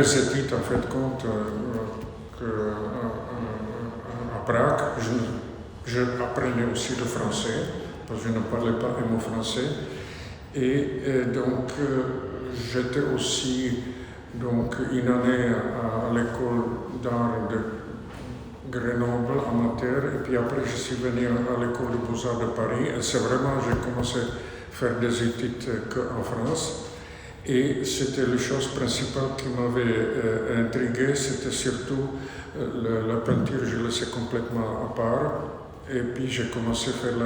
dit en fait compte qu'à Prague, j'apprenais aussi le français, parce que je ne parlais pas un mot français. Et donc j'étais aussi donc, une année à l'école d'art de Grenoble amateur, et puis après je suis venu à l'école de Beaux-Arts de Paris, et c'est vraiment, j'ai commencé à faire des études qu'en France. Et c'était la chose principale qui m'avait intrigué, c'était surtout la peinture, je le laissais complètement à part. Et puis j'ai commencé à faire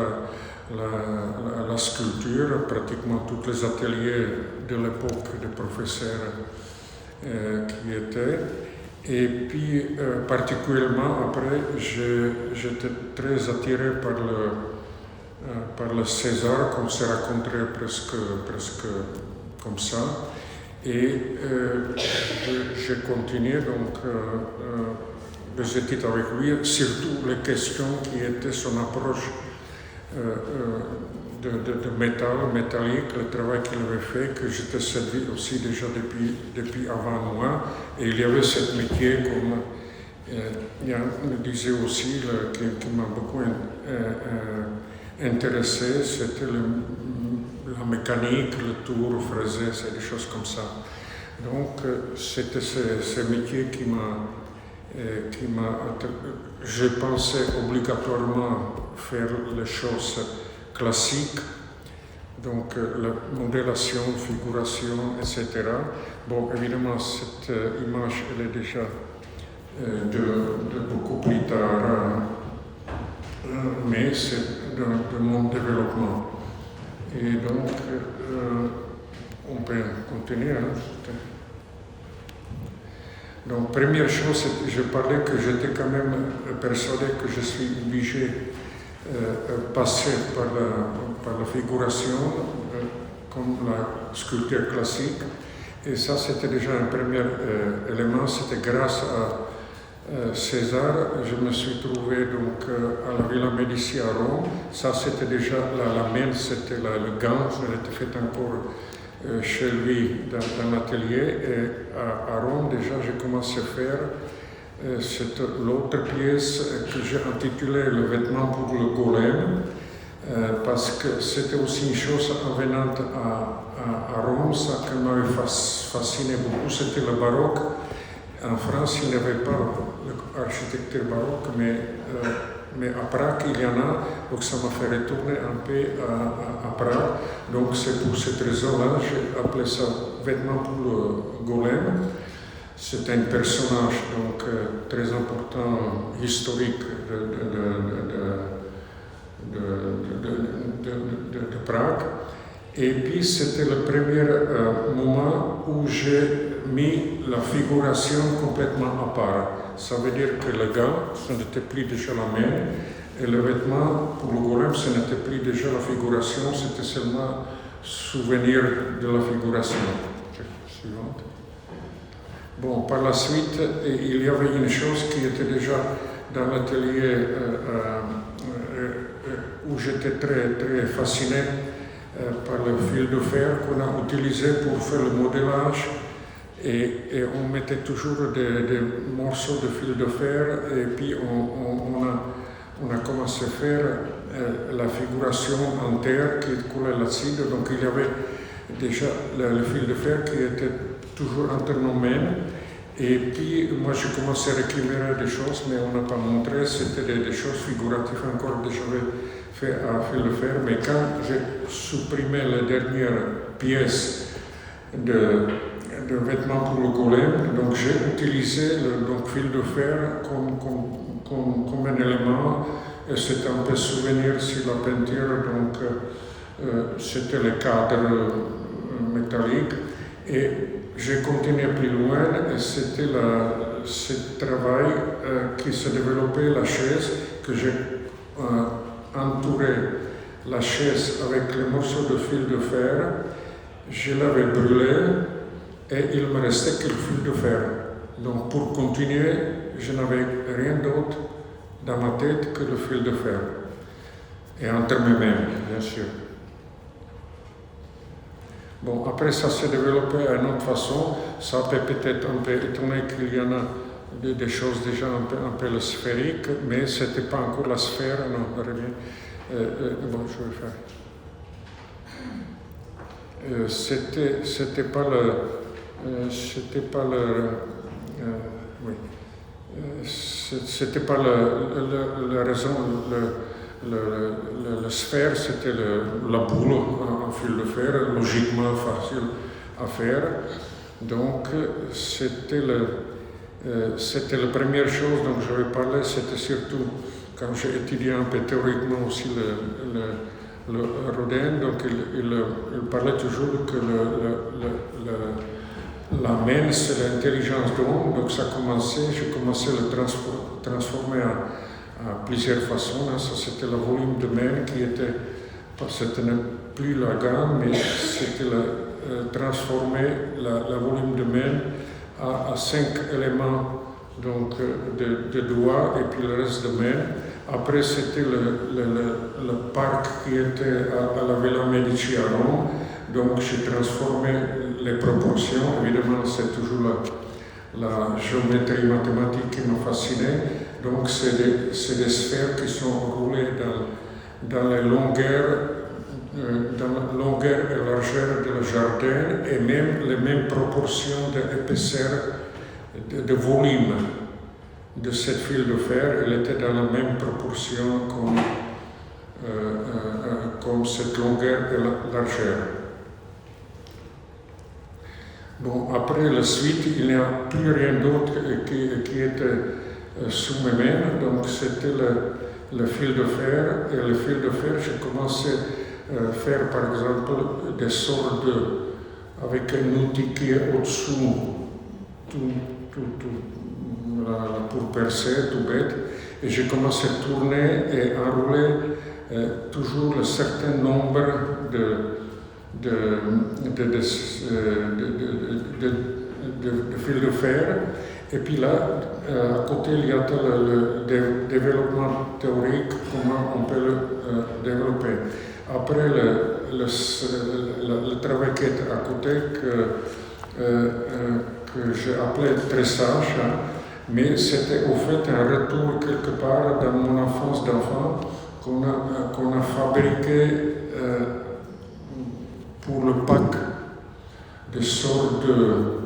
la sculpture, pratiquement tous les ateliers de l'époque des professeurs qui étaient. Et puis particulièrement après, j'étais très attiré par le César, qu'on s'est rencontré presque comme ça. Et j'ai continué donc des études avec lui, surtout les questions qui étaient son approche de métallique, le travail qu'il avait fait, que j'étais servi aussi déjà depuis avant moi. Et il y avait ce métier, comme Yann me disait aussi, qui m'a beaucoup intéressé, c'était la mécanique, le tour, fraiser, c'est des choses comme ça. Donc c'était ce métier qui m'a je pensais obligatoirement faire les choses classiques, donc la modélation, figuration, etc. Bon, évidemment, cette image, elle est déjà de beaucoup plus tard, mais c'est de mon développement. Et donc, on peut continuer. Donc, première chose, je parlais que j'étais quand même persuadé que je suis obligé de passer par la figuration, comme la sculpture classique. Et ça, c'était déjà un premier élément. C'était grâce à César. Je me suis trouvé donc à la Villa Médicis à Rome. Ça, c'était déjà la main, c'était le gant, ça était fait encore chez lui dans l'atelier. Et à Rome, déjà, j'ai commencé à faire l'autre pièce que j'ai intitulée Le vêtement pour le golem, parce que c'était aussi une chose en venant à Rome, ça qui m'avait fasciné beaucoup, c'était le baroque. En France, il n'y avait pas l'architecture baroque, mais à Prague, il y en a, donc ça m'a fait retourner un peu à Prague. Donc c'est pour cette raison-là, j'ai appelé ça vêtement pour le golem. C'est un personnage donc, très important, historique de Prague. Et puis c'était le premier moment où j'ai mis la figuration complètement à part. Ça veut dire que le gant, ce n'était plus déjà la main, et le vêtement pour le golem, ce n'était plus déjà la figuration, c'était seulement souvenir de la figuration. Suivante. Bon, par la suite, il y avait une chose qui était déjà dans l'atelier où j'étais très, très fasciné par le fil de fer qu'on a utilisé pour faire le modélage. Et on mettait toujours des morceaux de fil de fer, et puis on a commencé à faire la figuration en terre qui coulait là-dessus. Donc il y avait déjà le fil de fer qui était toujours entre nos mains. Et puis moi j'ai commencé à récupérer des choses, mais on n'a pas montré, c'était des choses figuratives encore que j'avais fait à fil de fer. Mais quand j'ai supprimé la dernière pièce de vêtements pour le golem, donc j'ai utilisé le fil de fer comme un élément, et c'était un peu souvenir sur la peinture, donc c'était le cadre métallique. Et j'ai continué plus loin, et c'était ce travail qui s'est développé, la chaise, que j'ai entouré la chaise avec les morceaux de fil de fer, je l'avais brûlé, et il me restait que le fil de fer. Donc pour continuer, je n'avais rien d'autre dans ma tête que le fil de fer. Et entre mes mains, bien sûr. Bon, après ça s'est développé à une autre façon. Ça peut peut-être un peu étonner qu'il y en a des choses déjà un peu sphériques, mais c'était pas encore la sphère. Non, reviens. Bon, je vais faire. C'était pas la raison. La sphère, c'était la boule en fil de fer, logiquement facile à faire. Donc, c'était la première chose dont je vais parler, c'était surtout quand j'ai étudié un peu théoriquement aussi le Rodin, donc il parlait toujours que la main, c'est l'intelligence de l'homme, donc j'ai commencé à le transformer à plusieurs façons. Ça, c'était le volume de main qui était, c'était plus la gamme, mais c'était transformer le volume de main à 5 éléments donc, de doigts et puis le reste de main. Après, c'était le parc qui était à la Villa Medici à Rome. Donc, j'ai transformé les proportions. Évidemment, c'est toujours la géométrie mathématique qui m'a fasciné. Donc, c'est des sphères qui sont roulées dans les longueurs et largeur du jardin et même les mêmes proportions d'épaisseur de volume de cette fil de fer. Elle était dans la même proportion comme cette longueur et largeur. Bon, après la suite, il n'y a plus rien d'autre qui était sous mes mains. Donc, c'était le fil de fer. Et le fil de fer, j'ai commencé à faire, par exemple, des sortes avec un outil qui est au-dessous, pour percer, tout bête. Et j'ai commencé à tourner et enrouler toujours un certain nombre de fils de fer. Et puis là, à côté, il y a le développement théorique, comment on peut le développer. Après, le travail qui est à côté, que j'ai appelé tressage, mais c'était au fait un retour quelque part dans mon enfance d'enfant qu'on a fabriqué pour le Pâques, des sortes de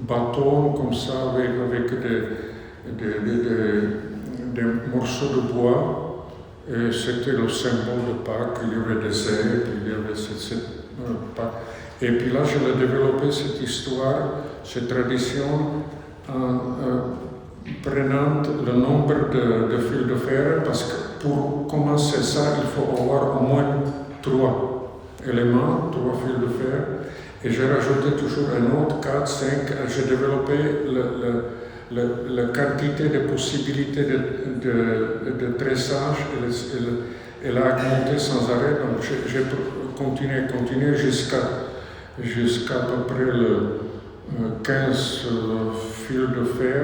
bâtons comme ça avec des morceaux de bois. Et c'était le symbole de Pâques. Il y avait des ailes, il y avait cette Pâques. Et puis là, je l'ai développé, cette histoire, cette tradition, en prenant le nombre de fils de fer, parce que pour commencer ça, il faut avoir au moins 3 éléments, 3 fils de fer. Et j'ai rajouté toujours un autre, 4, 5. J'ai développé la quantité de possibilités de tressage. Elle a augmenté sans arrêt. Donc j'ai continué jusqu'à à peu près 15 fils de fer,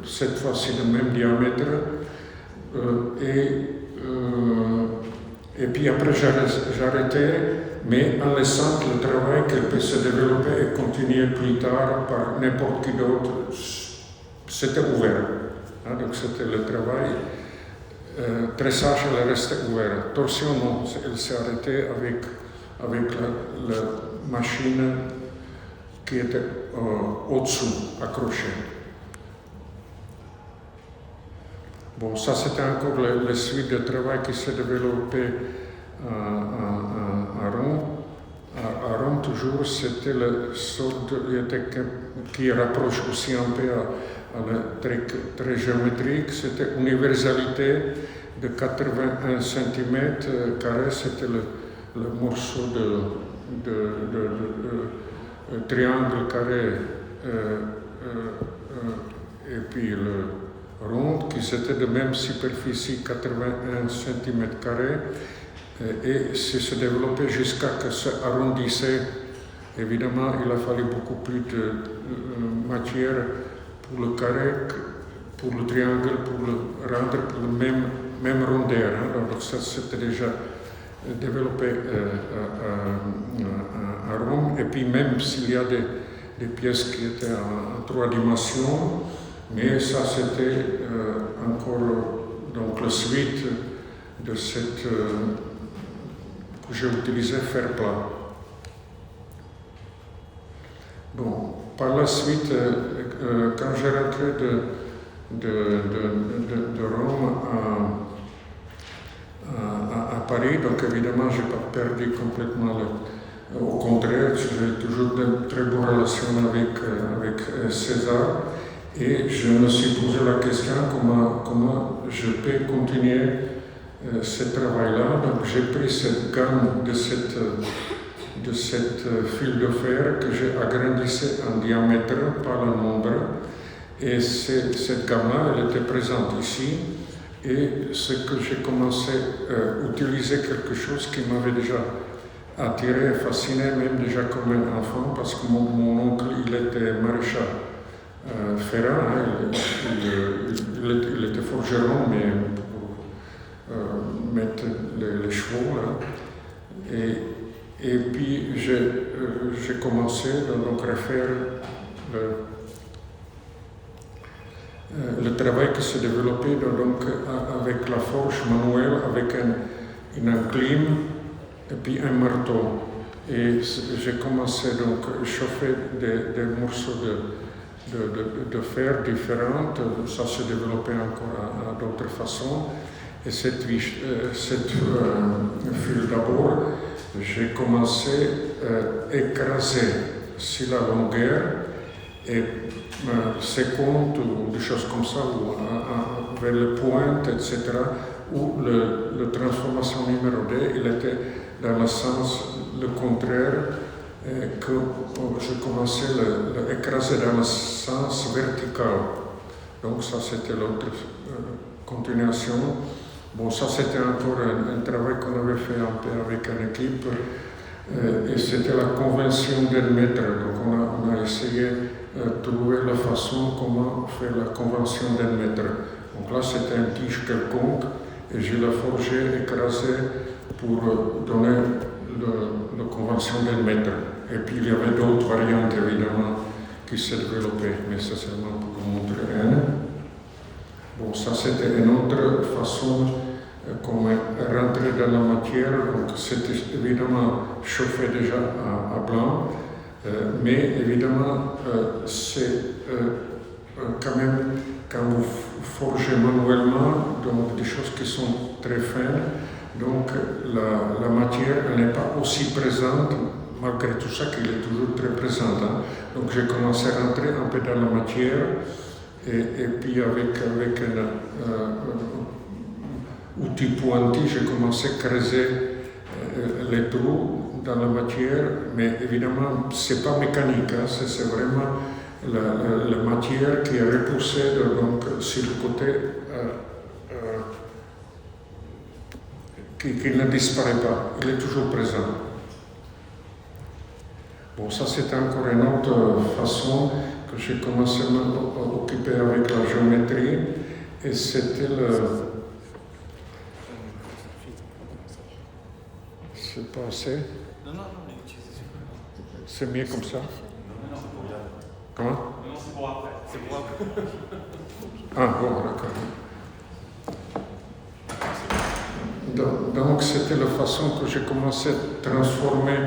cette fois-ci de même diamètre. Et puis après j'ai arrêté, mais en laissant le travail qu'elle peut se développer et continuer plus tard par n'importe qui d'autre. C'était ouvert. Donc c'était le travail. Tressage, elle restait ouvert. Torsion, non, elle s'est arrêtée avec la machine qui était au-dessous, accrochée. Bon, ça c'était encore la suite de travail qui s'est développé à Rome. À Rome, toujours, c'était la sorte qui rapproche aussi un peu à la très géométrique. C'était universalité de 81 cm carré. C'était le morceau de triangle carré et puis le rond qui c'était de même superficie 81 cm², et se développait jusqu'à que ça arrondissait. Évidemment, il a fallu beaucoup plus de matière pour le carré, pour le triangle, pour le rendre pour le même rondeur. Donc ça, c'était déjà développé à Rome. Et puis même s'il y a des pièces qui étaient en 3 dimensions, mais ça c'était encore donc la suite de cette que j'ai utilisé fer plat. Bon, par la suite, quand j'ai rentré de Rome à Paris, donc évidemment j'ai pas perdu complètement au contraire, j'ai toujours de très bonnes relations avec César. Et je me suis posé la question comment je peux continuer ce travail-là. Donc j'ai pris cette gamme de cette fil de fer que j'ai agrandissé en diamètre par le nombre. Et cette gamme-là, elle était présente ici. Et c'est que j'ai commencé à utiliser quelque chose qui m'avait déjà attiré, fasciné, même déjà comme un enfant, parce que mon oncle, il était maréchal. Ferrand, hein, il était forgeron, mais pour mettre les chevaux. Là. Et puis j'ai commencé donc à faire le travail qui s'est développé donc, avec la forge manuelle, avec une enclume et puis un marteau. Et j'ai commencé donc à chauffer des morceaux de fer différentes, ça s'est développé encore à d'autres façons. Et cette fil d'abord, j'ai commencé à écraser sur la longueur et seconde ou des choses comme ça, ou vers les pointes, etc., où la transformation numéro 2, il était dans le sens le contraire, que je commençais à écraser dans le sens vertical. Donc ça c'était l'autre continuation. Bon, ça c'était encore un travail qu'on avait fait un peu avec une équipe et c'était la convention d'un mètre. Donc on a essayé de trouver la façon comment faire la convention d'un mètre. Donc là c'était un tige quelconque et je l'ai forgé, écrasé pour donner la convention d'un mètre. Et puis il y avait d'autres variantes évidemment qui s'est développées, mais c'est seulement pour vous montrer un. Bon, ça c'était une autre façon comme rentrer dans la matière, donc c'était évidemment chauffé déjà à blanc, mais évidemment c'est quand même quand vous forgez manuellement donc des choses qui sont très fines, donc la matière elle n'est pas aussi présente. Malgré tout ça, qu'il est toujours très présent. Hein. Donc j'ai commencé à rentrer un peu dans la matière et puis avec un outil pointu, j'ai commencé à creuser les trous dans la matière, mais évidemment, c'est pas mécanique, hein, c'est vraiment la matière qui est repoussée donc, sur le côté qui ne disparaît pas, il est toujours présent. Bon, ça c'est encore une autre façon que j'ai commencé à m'occuper avec la géométrie et c'était le... C'est pas assez? Non, c'est mieux comme ça? Non, c'est pour là. Comment? Non, c'est pour après. C'est pour après. Ah bon, d'accord. Donc c'était la façon que j'ai commencé à transformer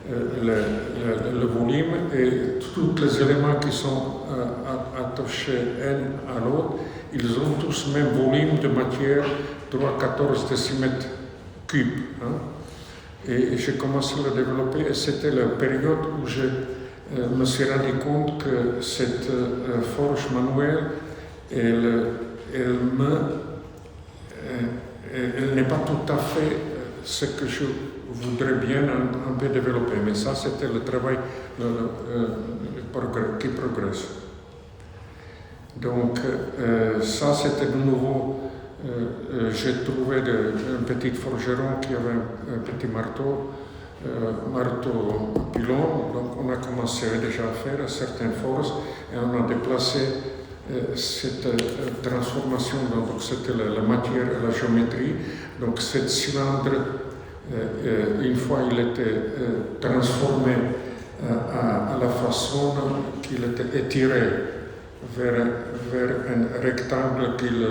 le volume et tous les éléments qui sont attachés un à l'autre, ils ont tous le même volume de matière, 3,14 décimètres cubes. Hein. Et j'ai commencé à le développer et c'était la période où je me suis rendu compte que cette forge manuelle, elle n'est pas tout à fait ce que je voudrais bien un peu développer. Mais ça, c'était le travail qui progresse. Donc, ça, c'était de nouveau... j'ai trouvé un petit forgeron qui avait un petit marteau pilon, donc on a commencé déjà à faire certaines forces et on a déplacé cette transformation, donc c'était la matière et la géométrie, donc cette cylindre une fois il était transformé à la façon qu'il était étiré vers un rectangle qu'il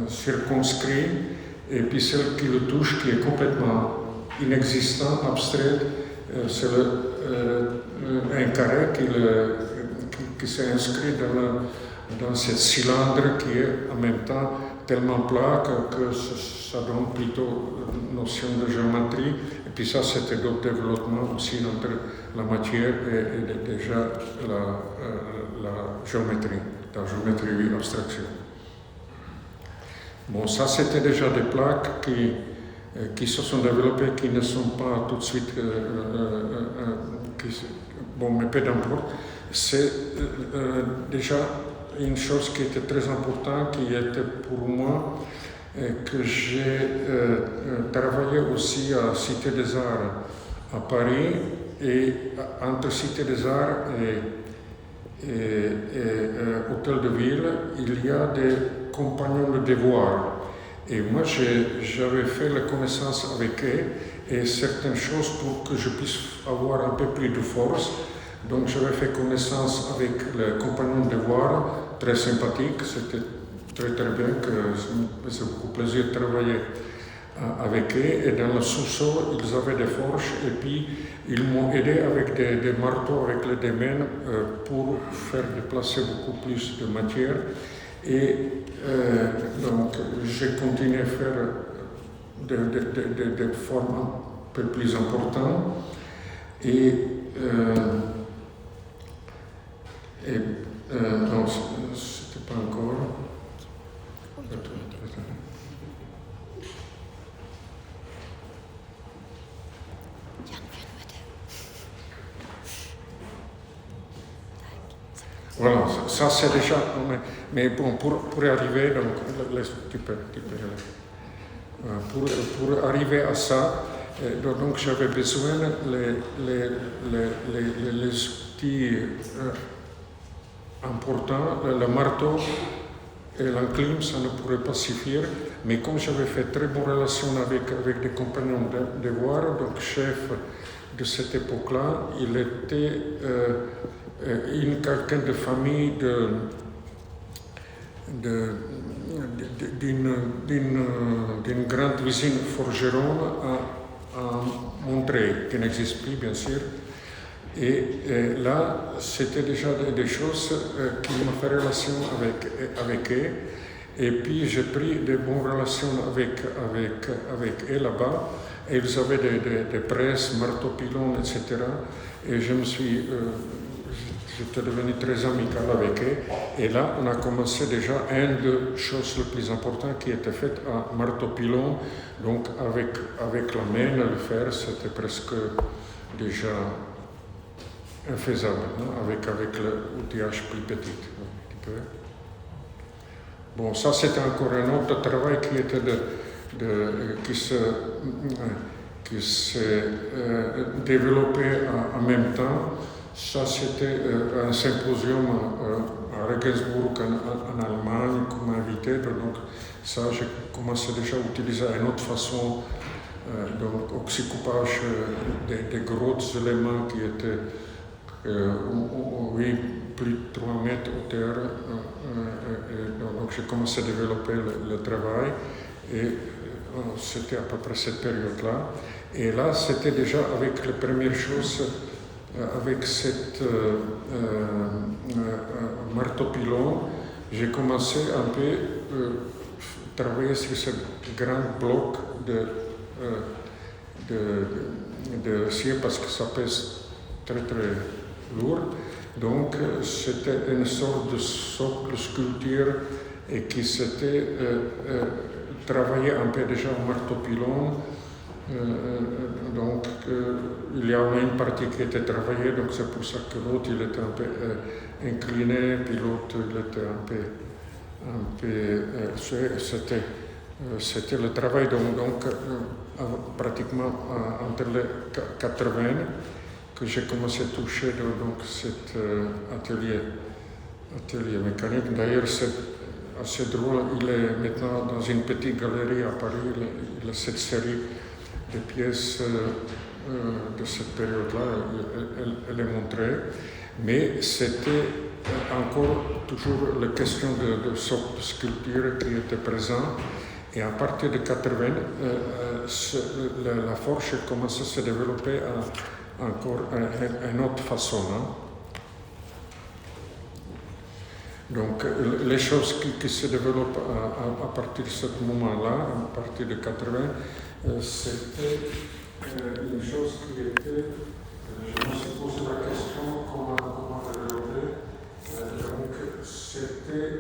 circonscrit, et puis celle qui le touche, qui est complètement inexistant, abstrait, c'est un carré qui s'est inscrit dans ce cylindre qui est en même temps tellement plat que ça donne plutôt une notion de géométrie. Et puis ça, c'était d'autres développements aussi entre la matière et déjà la géométrie abstraction. Bon, ça, c'était déjà des plaques qui se sont développées, qui ne sont pas tout de suite... bon, mais peu d'importe. C'est déjà une chose qui était très importante, qui était pour moi, que j'ai travaillé aussi à Cité des Arts à Paris, et entre Cité des Arts et Hôtel de Ville, il y a des compagnons de devoir. Et moi, j'avais fait la connaissance avec eux et certaines choses pour que je puisse avoir un peu plus de force. Donc, j'avais fait connaissance avec les compagnons de devoir, très sympathiques. C'était très très bien, que ça me faisait beaucoup plaisir de travailler avec eux. Et dans le sous-sol, ils avaient des fourches et puis ils m'ont aidé avec des marteaux, avec les démènes, pour faire déplacer beaucoup plus de matière. Et donc, j'ai continué à faire des formes un peu plus importantes. Et non, c'était pas encore. Voilà, ça c'est déjà. Mais bon, pour arriver, donc, pour arriver à ça, donc j'avais besoin les outils importants, le marteau et l'enclume, ça ne pourrait pas suffire. Mais comme j'avais fait très bonne relation avec des compagnons de devoir, donc chef de cette époque-là, il était quelqu'un de famille d'une grande usine forgeron à Montreuil, qui n'existe plus bien sûr. Et là, c'était déjà des choses qui m'ont fait relation avec eux. Et puis j'ai pris de bonnes relations avec eux là-bas. Et ils avaient des presses, marteaux-pilons, etc. Et j'étais devenu très amical avec eux. Et là, on a commencé déjà une des choses les plus importantes qui était faite à marteau-pilon. Donc avec la main, le faire, c'était presque déjà infaisable, hein, avec l'outillage plus petit. Bon, ça c'était encore un autre travail qui était qui s'est développé en même temps. Ça c'était un symposium à Regensburg en Allemagne comme invité. Donc ça j'ai commencé déjà à utiliser une autre façon, donc oxycoupage des gros éléments qui étaient oui, plus de 3 mètres hauteur. Donc j'ai commencé à développer le travail et c'était à peu près cette période-là. Et là, c'était déjà avec les premières choses, avec cette marteau-pilon, j'ai commencé un peu travailler sur ce grand bloc de acier parce que ça pèse très très lourd. Donc c'était une sorte de socle sculpture et qui s'était travaillé un peu déjà au marteau-pilon. Donc il y avait une partie qui était travaillée, donc c'est pour ça que l'autre il était un peu incliné, puis l'autre il était un peu c'était le travail donc pratiquement entre les 80 que j'ai commencé à toucher donc cet atelier mécanique. D'ailleurs c'est assez drôle, il est maintenant dans une petite galerie à Paris, il a cette série des pièces de cette période-là, elle est montrée, mais c'était encore toujours la question de sorte de sculpture qui était présente. Et à partir de 80, la forge commence à se développer encore une autre façon. Hein. Donc les choses qui se développent à partir de ce moment-là, à partir de 80, c'était une chose qui était, je me suis posé la question comment développer. Donc c'était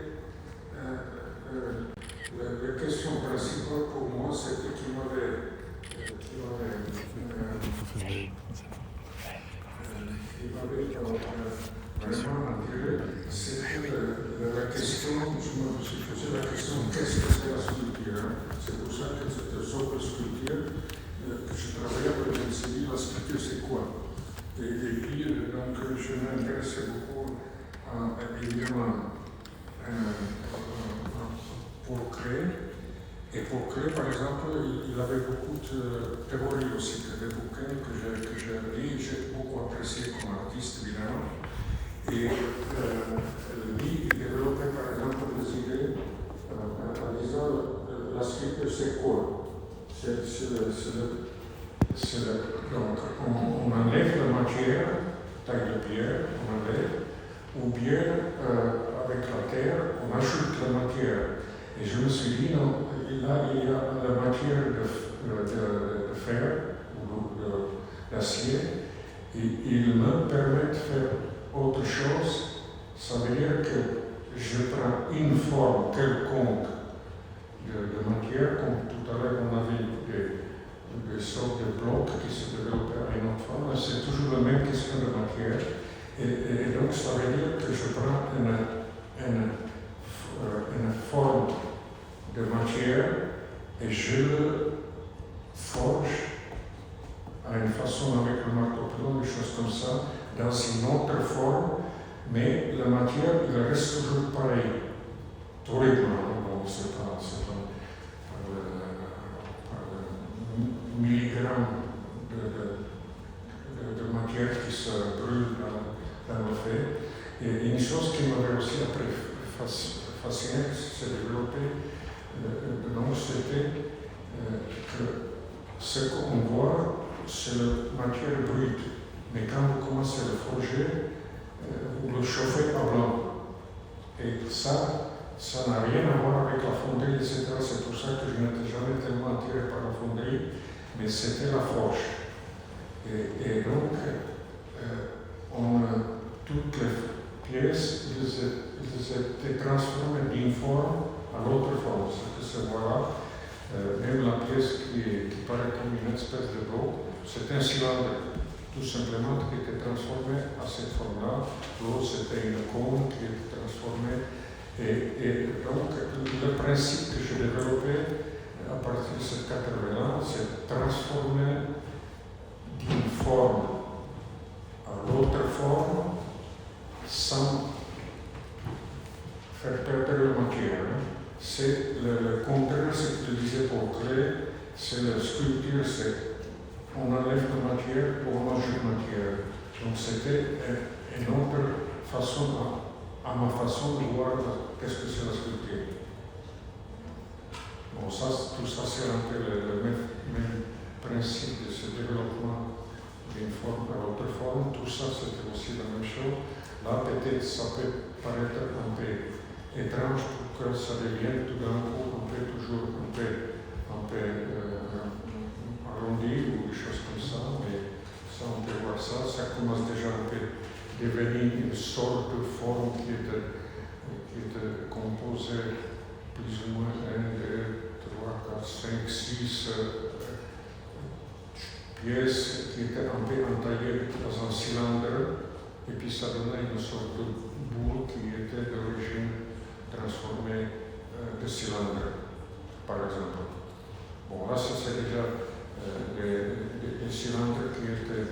la question principale pour moi, c'était qui m'avait vraiment attiré, c'était la question, je me suis posé la question, qu'est-ce que c'est la sculpture? C'est pour ça que cette sorte de sculpture que je travaillais pour le civil, la sculpture c'est quoi? Et puis, donc, je m'intéressais beaucoup évidemment pour créer. Et pour créer, par exemple, il avait beaucoup de théories aussi, des bouquins que j'ai lus, j'ai beaucoup apprécié comme artiste, évidemment. Et lui, il développait, par exemple, des idées en disant la sculpture, c'est quoi? Donc, on enlève la matière, taille de pierre, on enlève, ou bien avec la terre, on ajoute la matière. Et je me suis dit, non, là, il y a la matière de fer ou d'acier, et il me permet de faire autre chose. Ça veut dire que je prends une forme quelconque de matière, comme tout à l'heure on a vu des sortes de blocs qui se développaient à une autre forme. C'est toujours la même question de matière. Et donc ça veut dire que je prends une forme de matière et je le forge à une façon avec le marteau-pilon, des choses comme ça, dans une autre forme, mais la matière, il reste toujours pareil. Théoriquement, bon, c'est pas par le milligramme de matière qui se brûle dans le fait. Et une chose qui m'avait aussi après fasciné, qui s'est développée, c'était que ce qu'on voit, c'est la matière brute. Mais quand vous commencez à le forger, vous le chauffez à blanc. Et ça n'a rien à voir avec la fonderie, etc. C'est pour ça que je n'étais jamais tellement attiré par la fonderie, mais c'était la forge. Et donc, toutes les pièces, elles étaient transformées d'une forme à l'autre forme. C'est voilà, même la pièce qui paraît comme une espèce de bloc, c'est un cylindre, tout simplement, qui était transformé à cette forme-là. L'autre, c'était une cône qui était transformée. Et donc, le principe que j'ai développé à partir de cette 80-là, c'est transformer d'une forme à l'autre forme sans faire perdre la matière. C'est le contraire, ce que je disais pour créer, c'est la sculpture, c'est on enlève la matière pour on ajoute la matière. Donc c'était une autre façon, à ma façon de voir qu'est-ce que c'est la sculpture. Bon, tout ça c'est un peu le même principe de ce développement d'une forme à l'autre forme. Tout ça c'était aussi la même chose. Là peut-être ça peut paraître un peu étrange pour que ça devienne tout d'un coup toujours un peu arrondi ou des choses comme ça, mais ça on peut voir ça commence déjà un peu devenir une sorte de forme qui était composée plus ou moins 1, 2, 3, 4, 5, 6 pièces qui étaient un peu entaillées dans un cylindre, et puis ça donnait une sorte de boule qui était d'origine transformée de cylindre, par exemple. Bon, là, c'est déjà des cylindres qui étaient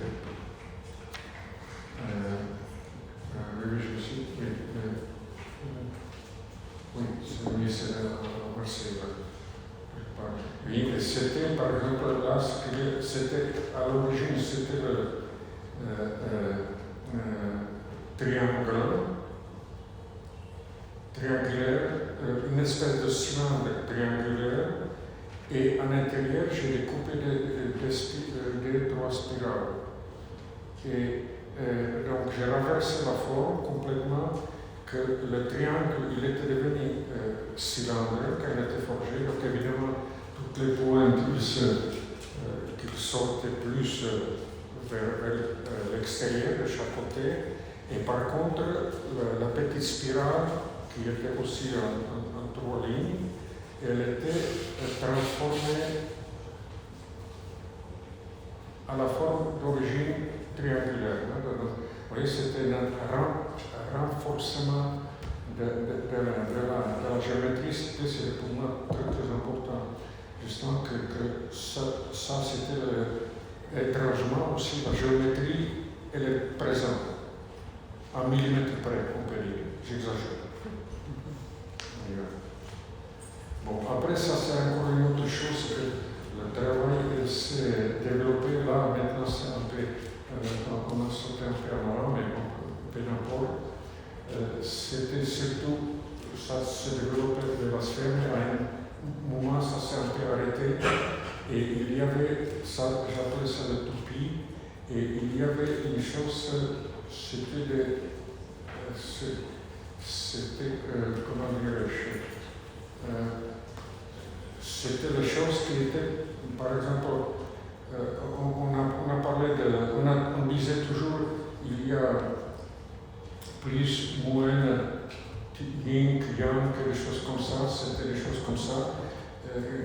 oui, c'est à Marseille, Oui, et c'était par exemple là, c'était à l'origine, c'était le triangulaire, une espèce de cylindre triangulaire, et à l'intérieur, j'ai découpé des trois spirales. Et donc, j'ai renversé la forme complètement, que le triangle, il était devenu cylindrique quand il était forgé. Donc, évidemment, toutes les pointes, qu'ils sortaient plus vers l'extérieur de chaque côté. Et par contre, la petite spirale, qui était aussi en trois lignes, elle était transformée à la forme d'origine triangulaire. Vous voyez, c'était un renforcement de la géométrie. C'était pour moi très, très important. Justement que ça c'était étrangement aussi la géométrie, elle est présente. À millimètre près, on peut dire. J'exagère. Bon, après ça, c'est encore une autre chose que le travail s'est développé là. Maintenant, c'est un peu, on a sauté un peu en avant, mais peu n'importe. C'était surtout, ça s'est développé de la sphère, mais à un moment, ça s'est un peu arrêté. Et il y avait, ça, j'appelle ça le toupie, et il y avait une chose, c'était comment dirais-je, c'était les choses qui étaient, par exemple, on a parlé on disait toujours, il y a plus, moins, yin, yang, des choses comme ça, c'était des choses comme ça,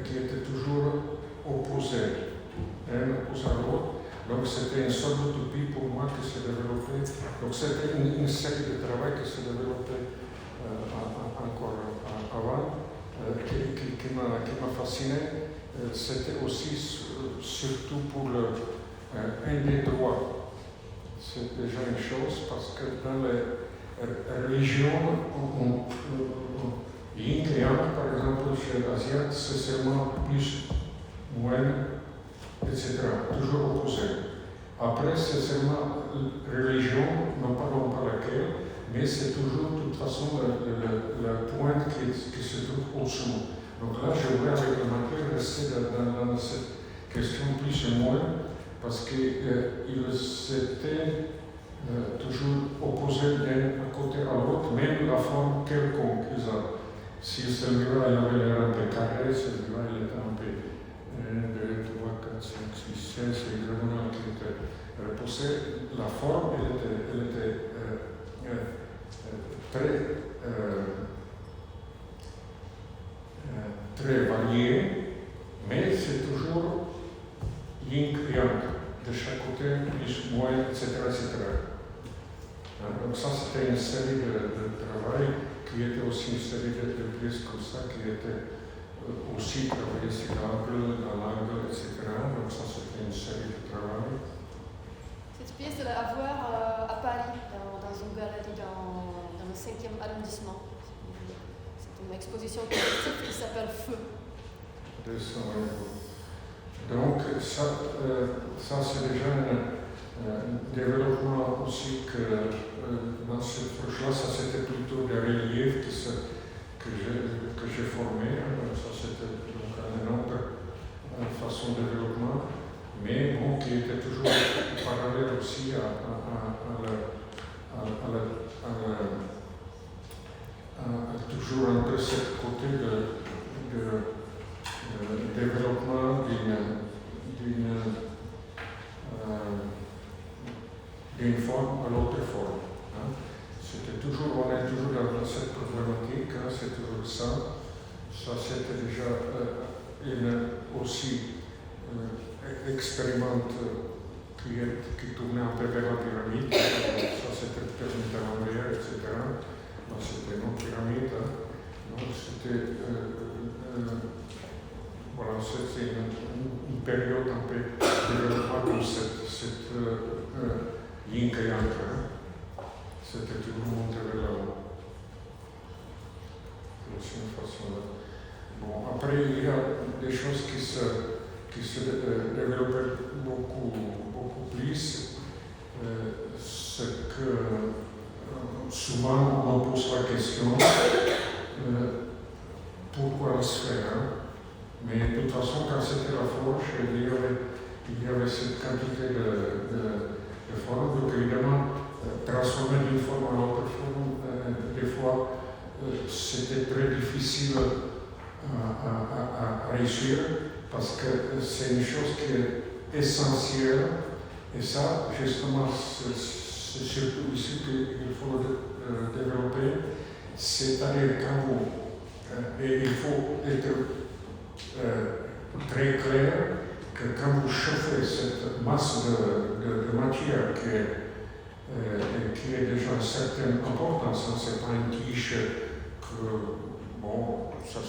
qui étaient toujours opposées, opposées à l'autre. Donc c'était une sorte d'utopie pour moi qui s'est développée. Donc c'était une série de travail qui s'est développée encore avant, qui m'a fasciné. C'était aussi surtout pour un des droits. C'est déjà une chose parce que dans les religions, yin et yang, par exemple, chez l'Asiate, c'est seulement plus, moins, etc. Toujours opposé. Après, c'est seulement religion, non pas laquelle, mais c'est toujours, de toute façon, la pointe qui se trouve au-dessous. Donc là, je voudrais avec le marqueur rester dans cette question plus et moins, parce qu'ils s'étaient toujours opposés d'un côté à l'autre, même la forme quelconque qu'ils ont. Si celui-là il avait l'air un peu carré, celui-là il était un peu 1, 2, 3, 4, 5, 6, 7, c'est exactement qui était repoussé. La forme, elle était très variée, mais c'est toujours yin-yang, de chaque côté, plus, moins, etc. Donc ça, c'était une série de travail qui était aussi une série de prises comme ça, qui était aussi travaillé sur l'angle, dans l'angle, etc. Donc ça, c'était une série de travail. Cette pièce, elle a à voir à Paris, dans une galerie dans le 5e arrondissement. C'est une exposition qui s'appelle Feu. 200 euros. Donc ça c'est déjà un développement aussi que dans cette approche-là, ça c'était plutôt des reliefs que j'ai formés. Ça c'était donc une autre façon de développement, mais bon, qui était toujours parallèle aussi toujours entre ce côté de développement d'une forme à l'autre forme. Hein. On est toujours dans cette problématique, hein, c'est toujours ça. Ça c'était déjà aussi expérimente qui tournait un peu vers la pyramide. Ça c'était pyramide à l'envers, etc. Donc c'était une pyramide. Hein. Donc c'était voilà, c'était une période un peu de développement comme cette yin et yang. C'était toujours monté vers là-haut. C'est une façon là. Bon, après, il y a des choses qui se développaient beaucoup plus. C'est que souvent on pose la question pourquoi la sphère, mais de toute façon, quand c'était la forge, il y avait cette quantité de formes, donc évidemment, transformer d'une forme à l'autre forme, des fois, c'était très difficile à réussir, parce que c'est une chose qui est essentielle, et ça, justement, c'est surtout ici qu'il faut développer, c'est-à-dire quand vous, et il faut être très clair que quand vous chauffez cette masse de matière qui est déjà une certaine importance, hein, c'est pas une tige que, bon, ça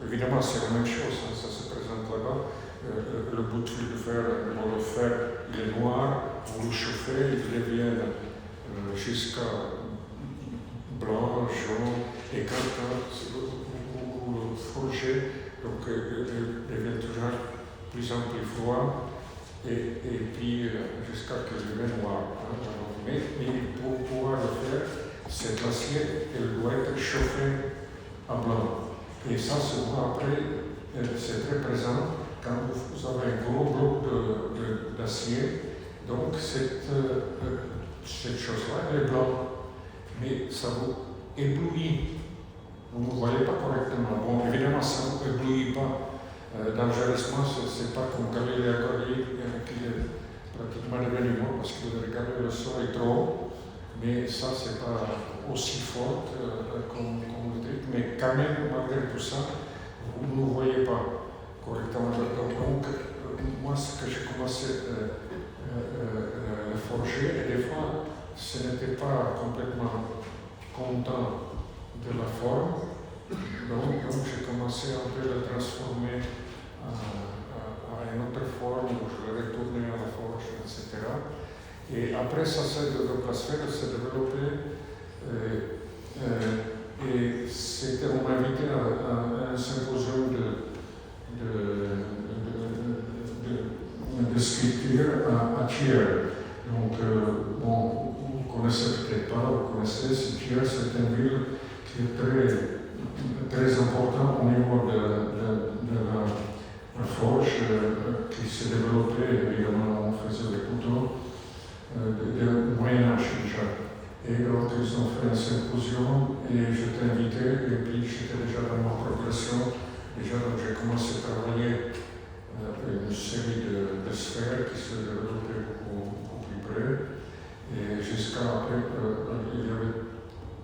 évidemment c'est la même chose, hein, ça se présente là-bas, le bout de fil de fer, le fer il est noir, vous le chauffez, il devient jusqu'à blanc, jaune, et quand vous le forgez, donc il devient toujours plus en plus froid, et puis jusqu'à ce qu'il devienne noir. Hein. Mais pour pouvoir le faire, cet acier, elle doit être chauffée à blanc. Et ça se voit après, c'est très présent quand vous avez un gros bloc d'acier. Donc cette chose-là, elle est blanche, mais ça vous éblouit. Vous ne voyez pas correctement. Bon, évidemment, ça ne vous éblouit pas. Dangereusement, ce n'est pas comme Galilée qui est pratiquement devenu mort parce qu'il a regardé le soleil trop haut, mais ça, ce n'est pas aussi fort comme le truc, mais quand même, malgré tout ça, vous ne voyez pas correctement. Donc, moi, ce que j'ai commencé à forger, et des fois, ce n'était pas complètement content de la forme, donc j'ai commencé un peu à le transformer à une autre forme, où je l'ai retourné à la forge, etc. Et après, la sphère s'est développée, et on m'a invité à un symposium de sculpture à Thiers. Donc, bon, vous ne connaissez peut-être pas, vous connaissez, Thiers, c'est une ville qui est très importante au niveau de la forge qui s'est développée, évidemment, on faisait des couteaux du Moyen-Âge déjà. Et donc, ils ont fait un symposium et j'étais invité, et puis j'étais déjà dans ma progression. Déjà, donc, j'ai commencé à travailler une série de sphères qui se développaient beaucoup plus près. Et jusqu'à après, il y avait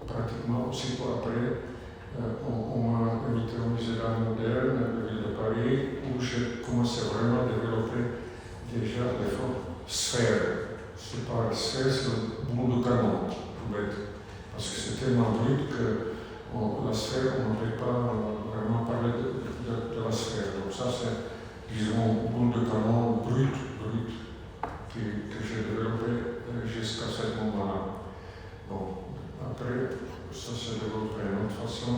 pratiquement aussitôt après, on m'a invité au musée d'art moderne de la ville de Paris, où j'ai commencé vraiment à développer déjà des formes sphères. C'est pas la sphère, c'est le bout de canon, parce que c'est tellement brut que la sphère, on ne peut pas vraiment parler de la sphère. Donc ça, c'est, disons, boule de canon brut, que j'ai développé jusqu'à ce moment-là. Bon, après, ça s'est développé d'une autre façon.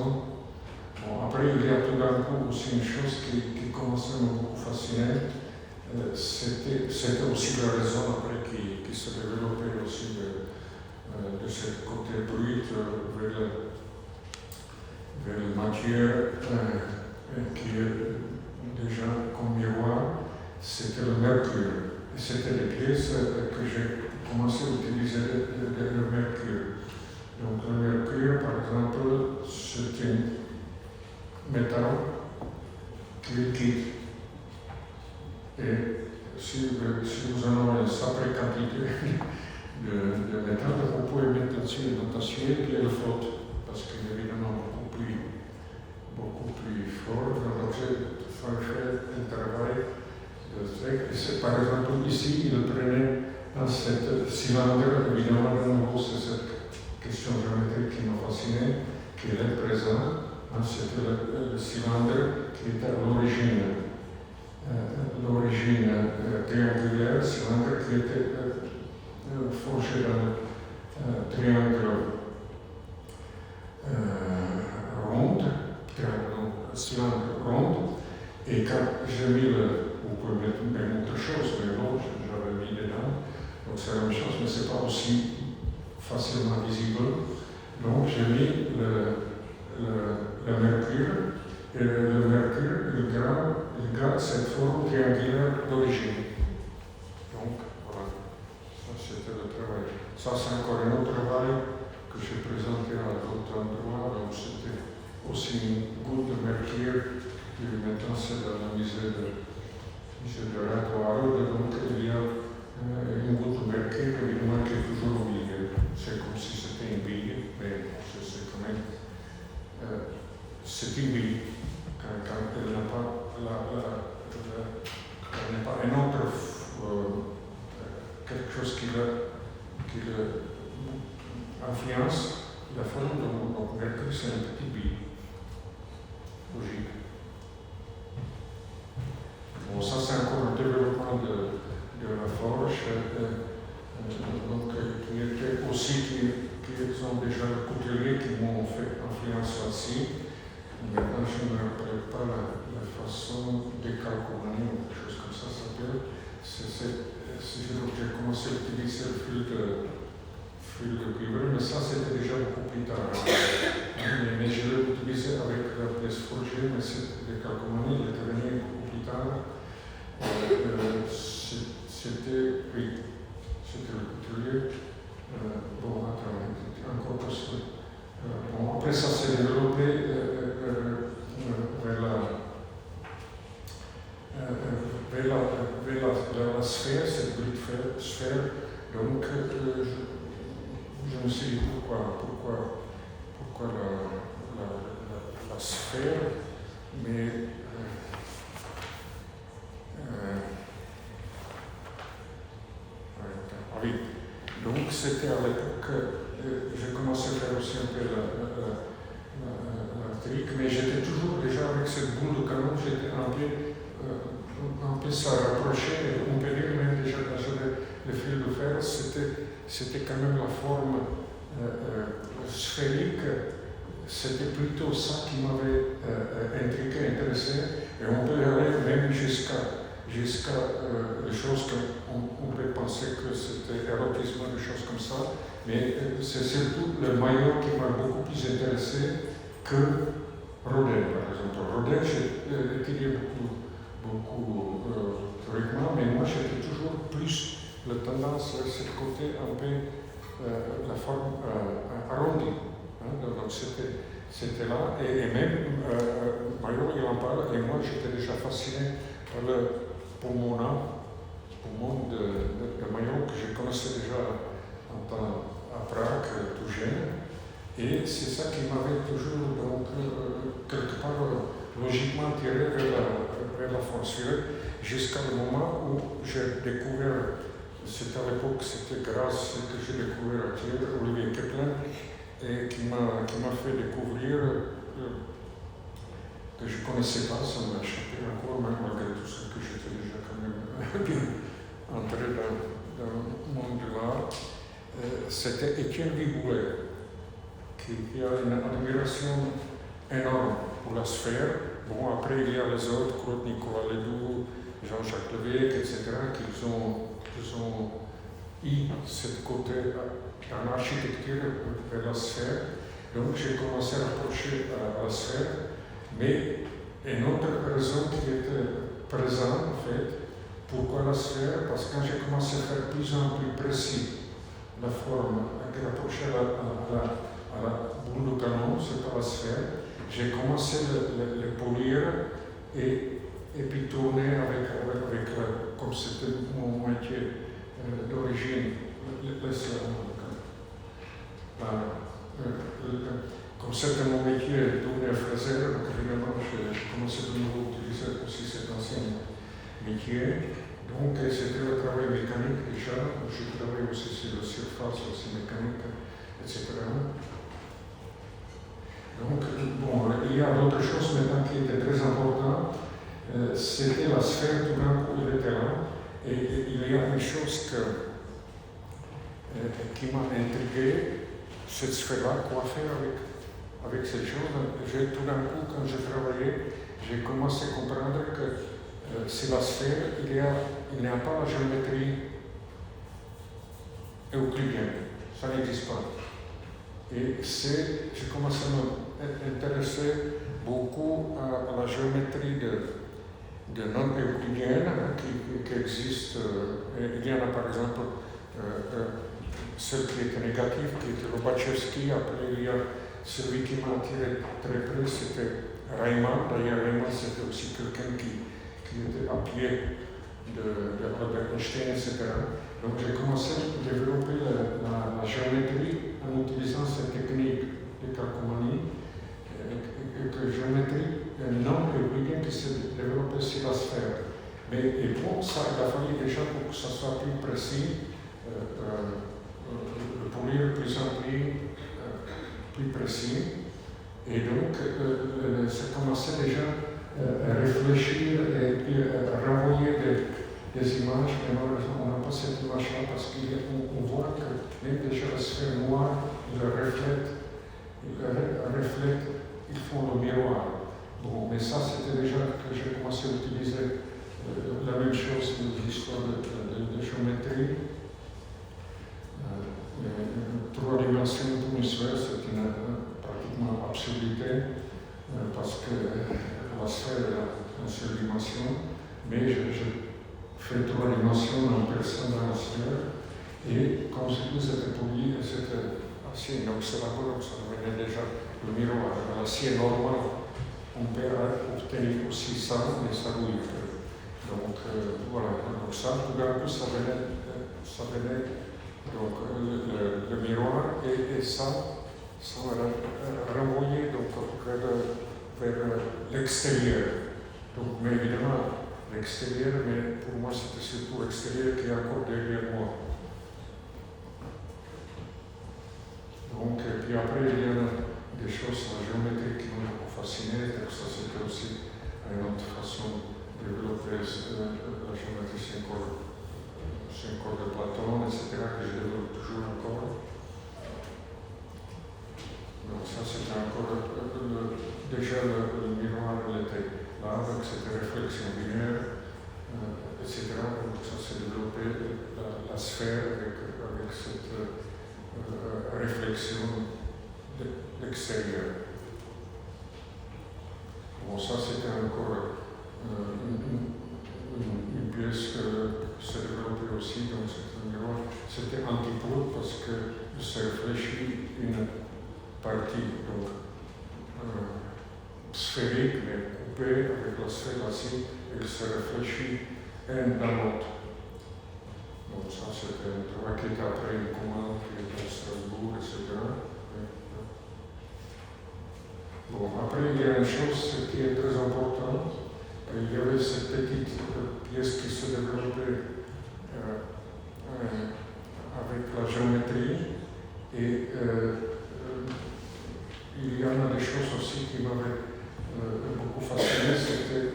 Bon, après, il y a tout d'un coup aussi une chose qui commençait à me beaucoup fasciner. C'était aussi la raison après qui se développait aussi de ce côté brut vers la matière qui est déjà comme miroir, c'était le mercure. Et c'était les pièces que j'ai commencé à utiliser le mercure. Donc le mercure, par exemple, c'est un métal qui est liquide. Et si vous en avez une sacrée quantité de métal, vous pouvez mettre dessus une acier qui le flotte, parce qu'il est évidemment beaucoup plus fort. Donc j'ai fait un travail de fait. Par exemple, ici, il prenait dans cette cylindre, évidemment, de nouveau, c'est cette question géométrique qui m'a fasciné, qui est présente. C'était le cylindre qui était à l'origine triangulaire, cylindre qui était forgé dans un triangle rond, cylindre rond j'ai mis le mercure, et le mercure, il garde cette forme triangulaire d'origine. Donc, voilà, ça c'était le travail. Ça, c'est encore un autre travail que j'ai présenté à l'autre endroit, donc c'était aussi une goutte de mercure, qui maintenant c'est dans le musée de Rato, donc il y a une goutte de mercure, évidemment, qui est toujours au milieu. C'est comme si c'était une bille, mais c'est quand même. C'est une bille, quand elle n'a pas, elle n'est pas un autre, quelque chose qui le influence la forme. Donc mercure, c'est un petit bille. Logique. Bon, ça c'est encore le développement de la forge, donc, qui était aussi, qui sont déjà les couturiers qui m'ont fait influence là-dessus. Maintenant, je ne me rappelle pas la façon de calcomanie ou quelque chose comme ça s'appelle. J'ai commencé à utiliser le fil de cuivre, mais ça c'était déjà beaucoup plus tard. Mais je l'ai utilisé avec la pièce forgée, mais les calcomanies, il était venu beaucoup plus tard. C'était le couturier. Bon, attends, encore possible. Bon, après ça s'est développé vers la sphère, cette petite sphère. Donc, je me suis dit pourquoi la sphère, mais oui. Donc c'était à l'époque, j'ai commencé à faire aussi un peu la trique, mais j'étais toujours déjà avec cette boule de canon, j'étais un peu ça rapproché, on peut dire même déjà quand j'avais le fil de fer, c'était quand même la forme sphérique, c'était plutôt ça qui m'avait intrigué, intéressé, et on peut aller même jusqu'à les choses qu'on peut penser que c'était érotisme, des choses comme ça, mais c'est surtout le maillot qui m'a beaucoup plus intéressé que Rodin, par exemple. Rodin, j'ai étudié beaucoup théoriquement, mais moi j'étais toujours plus la tendance à ce côté un peu la forme arrondie. Hein, donc c'était là, et même Maillot il en parle, et moi j'étais déjà fasciné par le poumon de Maillot que je connaissais déjà à Prague, tout jeune. Et c'est ça qui m'avait toujours, donc, quelque part, logiquement tiré vers la force jusqu'à le moment où j'ai découvert, c'était à l'époque, c'était grâce que j'ai découvert à Olivier Keplin, et qui m'a fait découvrir que je ne connaissais pas, ça m'a échappé encore, malgré tout ce que j'étais déjà quand même bien entré dans le monde de l'art. C'était Étienne Viboulet, qui a une admiration énorme pour la sphère. Bon, après, il y a les autres, Claude Nicolas Ledoux, Jean-Jacques Lévesque, etc., qui ont eu ce côté en architecture vers la sphère. Donc, j'ai commencé à approcher à la sphère, mais une autre raison qui était présente, en fait, pourquoi la sphère? Parce que quand j'ai commencé à faire plus en plus précis la forme, à approcher à la boule de canon, c'est pas la sphère, j'ai commencé à le polir et puis tourner avec comme c'était mon métier d'origine, comme c'était mon métier tourner à fraiseur, donc évidemment j'ai commencé de nouveau à utiliser aussi cet ancien métier. Donc c'était le travail mécanique déjà, je travaille aussi sur la surface, aussi mécanique, etc. Donc, bon, il y a d'autres choses maintenant qui étaient très importantes. C'était la sphère, tout d'un coup, il était là. Et il y a une chose qui m'a intrigué, cette sphère-là, quoi faire avec cette chose. Tout d'un coup, quand je travaillais, j'ai commencé à comprendre que c'est la sphère, il n'y a pas la géométrie euclidienne. Ça n'existe pas. Et j'ai commencé à m'intéresser beaucoup à la géométrie de non-euclidienne qui existe. Il y en a par exemple celle qui était négative, qui était Lobachevsky. Après, il y a celui qui m'a attiré très près, c'était Riemann. D'ailleurs, Riemann, c'était aussi quelqu'un qui était à pied de Albert Einstein, etc. Donc, j'ai commencé à développer la géométrie en utilisant cette technique de calcomanie, que géométrie non euclidienne qui s'est développée sur la sphère. Mais et pour ça, il a fallu déjà pour que ça soit plus précis, le polir plus ampli, plus précis. Et donc, ça commençait déjà à réfléchir et puis à renvoyer des images. Mais malheureusement, on n'a pas cette image-là parce qu'on voit que même déjà la sphère noire, il reflète, ils font le miroir. Bon, mais ça, c'était déjà que j'ai commencé à utiliser la même chose dans l'histoire de géométrie. Trois dimensions pour une sphère, c'est pratiquement absurdité, parce que la sphère est une seule dimension, mais je fais trois dimensions en personne dans la sphère, et comme je dis, c'était poli, c'était assez inoxydable, donc ça devenait déjà le miroir. L'acier normal, on peut obtenir aussi ça, mais ça rouille. Donc voilà, donc ça, tout d'un coup, ça venait donc, le miroir, et ça m'a renvoyé donc, vers l'extérieur. Donc, mais évidemment, l'extérieur, mais pour moi, c'était surtout l'extérieur qui est encore derrière moi. Donc, et puis après, il y a des choses en géométrie qui m'ont beaucoup fasciné, donc ça c'était aussi une autre façon de développer la géométrie synchore de Platon, etc., que je développe toujours encore. Donc ça c'était encore déjà le miroir, il était là, donc c'était réflexion binaire, etc. Donc ça s'est développé la sphère avec cette réflexion de l'extérieur. Bon, ça c'était encore une pièce qui s'est développée aussi, donc c'était un miroir. C'était antipode parce que ça réfléchit une partie donc, sphérique, mais coupée avec la sphère aussi, et ça réfléchit un dans l'autre. Donc ça c'était un travail qui était après une commande qui était à Strasbourg, etc. Bon, après il y a une chose qui est très importante. Il y avait cette petite pièce qui se développait avec la géométrie, et il y en a des choses aussi qui m'avaient beaucoup fasciné. C'était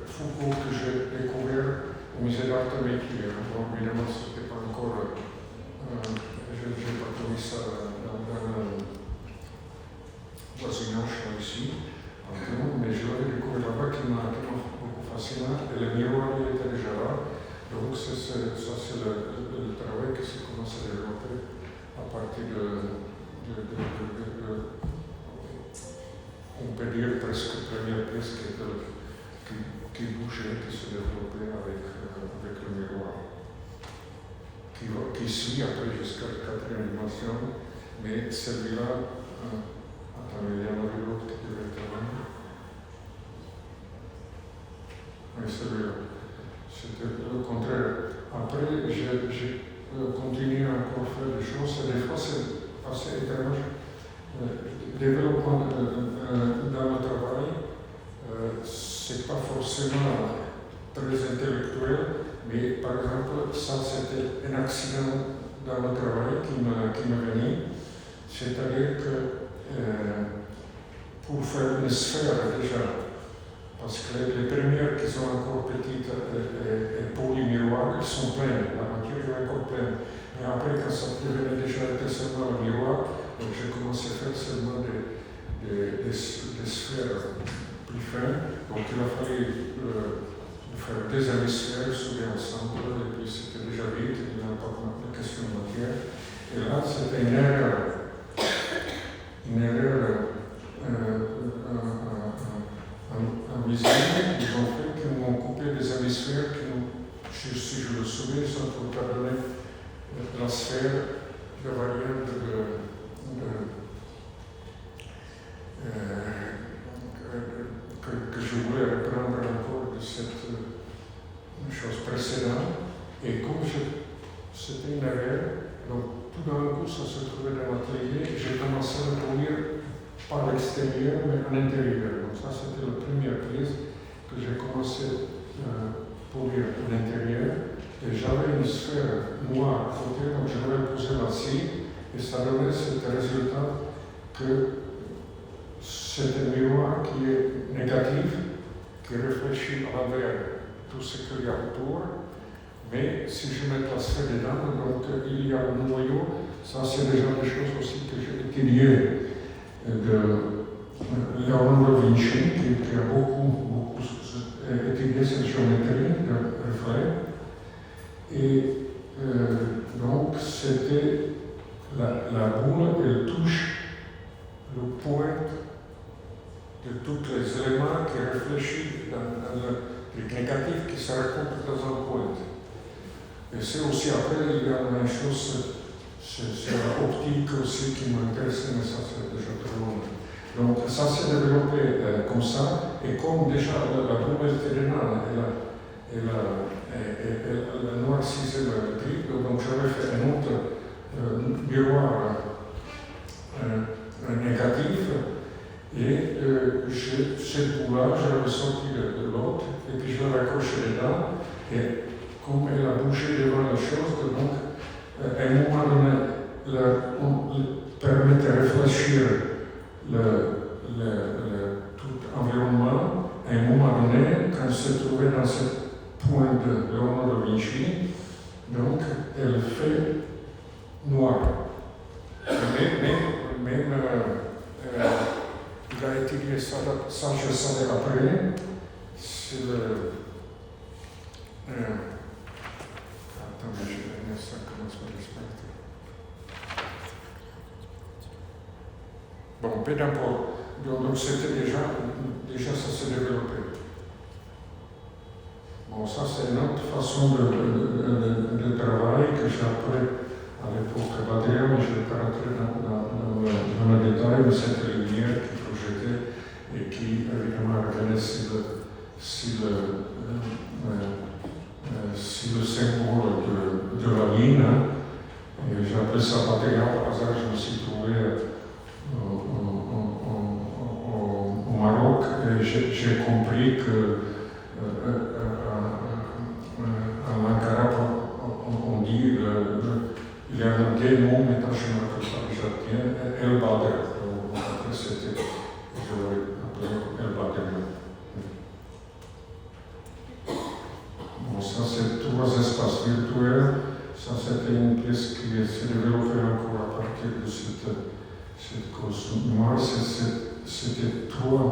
Foucault que j'ai découvert au musée d'art et métier. Bon, évidemment, c'était pas encore. Je n'ai pas trouvé ça dans le voisinage ici, mais je l'avais découvert là-bas qui m'a beaucoup fasciné. Et le miroir était déjà là. Donc, ça, c'est le travail qui s'est commencé à développer à partir on peut dire presque première pièce qui bougeait, qui se développait avec le miroir, qui suit après jusqu'à la quatrième dimension, mais celui-là, attendez, il y en avait l'autre qui devait être là. Mais celui-là, c'était le contraire. Après, j'ai continué à encore faire des choses, et des fois c'est assez étrange. Développement dans le travail, c'est pas forcément très intellectuel, mais par exemple, ça c'était un accident dans le travail qui m'est venu, c'est-à-dire que pour faire une sphère déjà, parce que les premières qui sont encore petites et polymiroirs, elles sont pleines, la matière est encore pleine. Mais après, quand ça devenait déjà seulement le miroir, donc j'ai commencé à faire seulement des sphères plus fines. Donc il a fallu faire des hémisphères soudés ensemble, et puis c'était déjà vite, il n'y avait pas de question de matière. Et là, c'était une erreur. une erreur invisible qu'ils ont fait, qui m'ont coupé des hémisphères qui nous, si je le souviens, ça ne peut pas donner la sphère de variable que je voulais reprendre encore de cette chose précédente. Et comme c'était une erreur, donc tout d'un coup ça se trouvait dans l'atelier, j'ai commencé à le produire pas à l'extérieur mais à l'intérieur. Donc ça c'était la première pièce que j'ai commencé à produire à l'intérieur. Et j'avais une sphère noire à côté, donc je l'avais posée là-dessus, et ça donnait ce résultat que c'est un miroir qui est négatif, qui réfléchit à l'envers tout ce qu'il y a autour. Mais si je mets la sphère dedans, donc il y a un noyau, ça c'est déjà des choses aussi que j'ai étudiées de Leonardo da Vinci, qui a beaucoup étudié cette géométrie de reflet. Et donc c'était la boule, elle touche le point de tous les éléments qui réfléchissent dans le truc négatif qui se rencontre dans un point. Et c'est aussi après, il y a une chose, c'est l'optique aussi qui m'intéresse, mais ça c'est déjà trop long. Donc ça s'est développé comme ça, et comme déjà la boule était dedans, elle noircissait le truc, donc j'avais fait un autre miroir négatif, et cette boule-là, je l'avais sorti de l'autre, et puis je l'avais accroché dedans, et comme elle a bougé devant la chose, donc à un moment donné, on permet de réfléchir tout l'environnement. À un moment donné, quand elle se trouvait dans ce point de Leonardo da Vinci, donc elle fait noir. Même il a étudié ça, je savais après, c'est le... Attends, je vais mettre ça, comment ça respecte. Bon, peu d'importe. Donc c'était déjà ça s'est développé. Bon, ça c'est une autre façon de travail que j'ai appris à l'époque à Badria, mais je ne vais pas rentrer dans le détail, mais cette lumière qui projetait et qui évidemment revenait sur le symbole de la ligne. J'ai appelé ça Badria, par hasard je me suis trouvé au Maroc, et j'ai compris que en Ankara, on dit il y a un démon, maintenant je ne me rappelle pas déjà bien, El Badr. Après c'était, je l'avais appelé El Badr. Bon, ça c'est trois espaces virtuels. Ça c'était une pièce qui s'est développée encore à partir de cette cause noire. C'était trois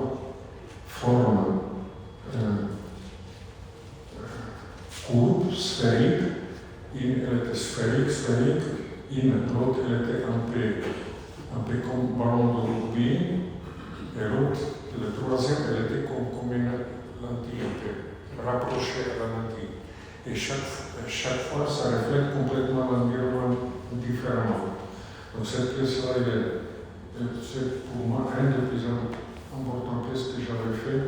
formes courbes, sphériques. Une elle était sphérique, l'autre elle était un peu comme ballon de rugby, et l'autre, le troisième, elle était comme une lentille, un peu rapprochée à la lentille. Et chaque fois, ça reflète complètement l'environnement différemment. Donc cette pièce-là, c'est pour moi un des plus importantes pièces que j'avais fait,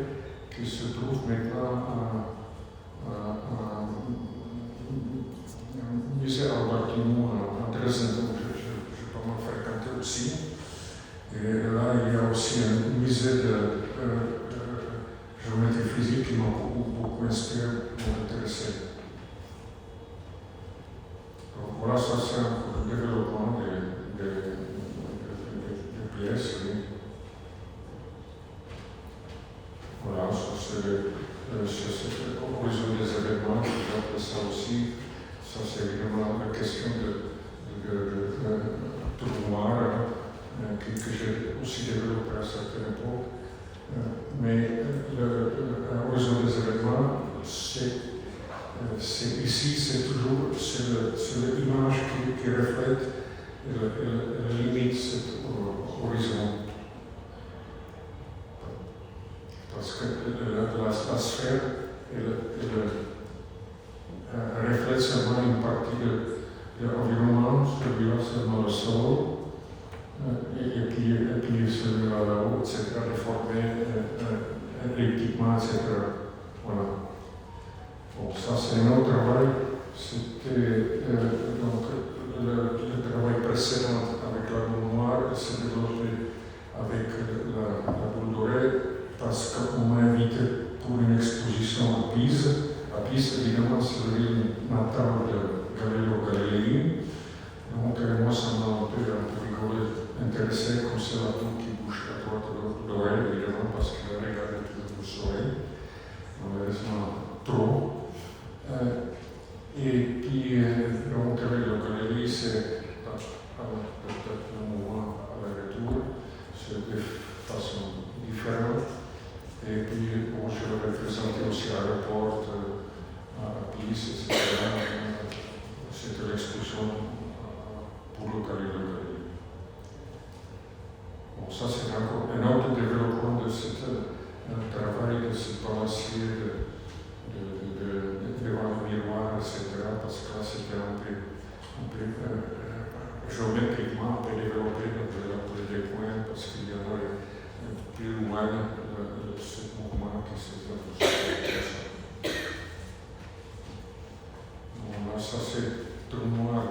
qui se trouve maintenant à musée Albertino à Dresden, donc je pas mal fréquenté aussi. Et là, il y a aussi un musée de géométrie physique qui m'a beaucoup inspiré, intéressé. Donc voilà, ça c'est un développement des pièces. Oui. Voilà, ça c'est l'horizon des événements, j'appelle ça aussi. Ça c'est évidemment la question de trou noir que j'ai aussi développé à certaines époques. Mais l'horizon des événements, c'est ici, c'est toujours l'image qui reflète elle limite cet horizon. Parce que la sphère, elle reflète seulement une partie de l'environnement, celui-là seulement le sol, et puis celui-là là-haut, etc., déformé, l'équipement, etc. Voilà. Bon, ça c'est un autre travail. C'était donc le travail précédent avec la boule noire, s'est développé avec la boule dorée, parce qu'on m'a invité pour une exposition à Pise. À Pise, évidemment, c'est le ville natal de Galileo Galilei. Donc, moi, ça m'a un peu rigolé, intéressé, comme c'est la boule qui bouge à droite de l'oreille, évidemment, parce qu'il a regardé tout le soleil. Malheureusement, trop. Et puis, donc, Galileo Galilei, c'est le mouvement à la retour, c'est de façon différente. Et puis, bon, je l'avais présenté aussi à l'aéroport à Pise, etc. C'était l'exposition pour le Galileo Galilei. Bon, ça c'est encore un autre développement de ce travail de ce balancier devant le miroir, etc. Parce que là c'était un peu géométriquement un peu développé, donc je l'ai appelé des points parce qu'il y en a plus loin ce mouvement qui se fait. Bon, là ça c'est tout noir.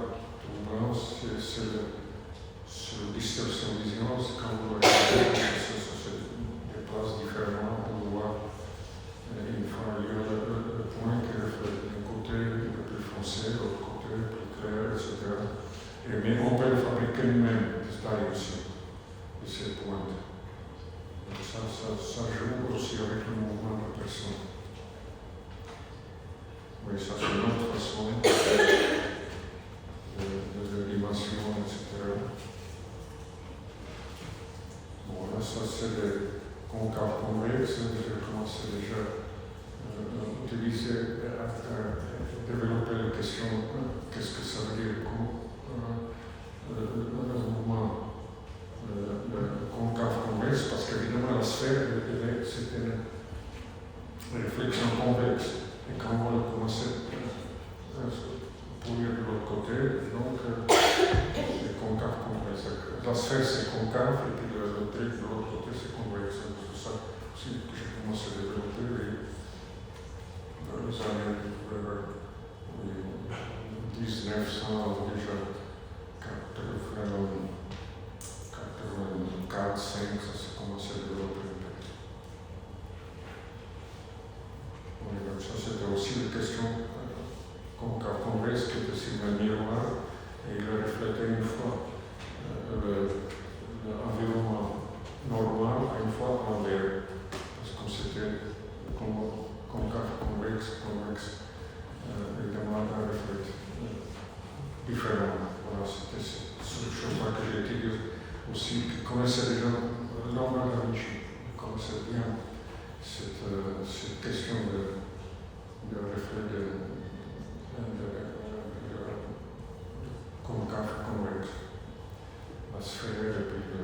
C'est le distorsion vision, c'est quand vous regardez, ça se déplace différemment pour voir une fois il y a le point qui reflète d'un côté un peu plus foncé, de l'autre côté plus clair, etc. Mais on peut le fabriquer nous-mêmes, des tailles aussi, de ces pointes. Donc ça joue aussi avec le mouvement de la personne. Oui, ça c'est une autre façon. De dimension, etc. Bon, là, ça c'est des concaves convexes. J'ai commencé déjà à utiliser, à développer la question qu'est-ce que ça veut dire le mouvement concave convexe, parce qu'évidemment la sphère, c'est une réflexion convexe. Et quand on a commencé pour lire de l'autre côté, donc c'est concave convexe. La sphère c'est concave et puis le truc de l'autre côté c'est convexe. C'est pour ça aussi que j'ai commencé à développer dans les années 1900, déjà 84, 5, ça s'est commencé à développer. Donc ça c'était aussi une question concave convexe qui était sur le miroir et il a reflété une fois l'environnement normal à une fois en l'air. Parce que c'était concave convexe, évidemment un reflet différent. Voilà, c'était ce chemin que j'ai étudié aussi, qui connaissait déjà Laura Da Vinci, qui connaissait bien cette question de reflet de concave convexe, la sphère et puis le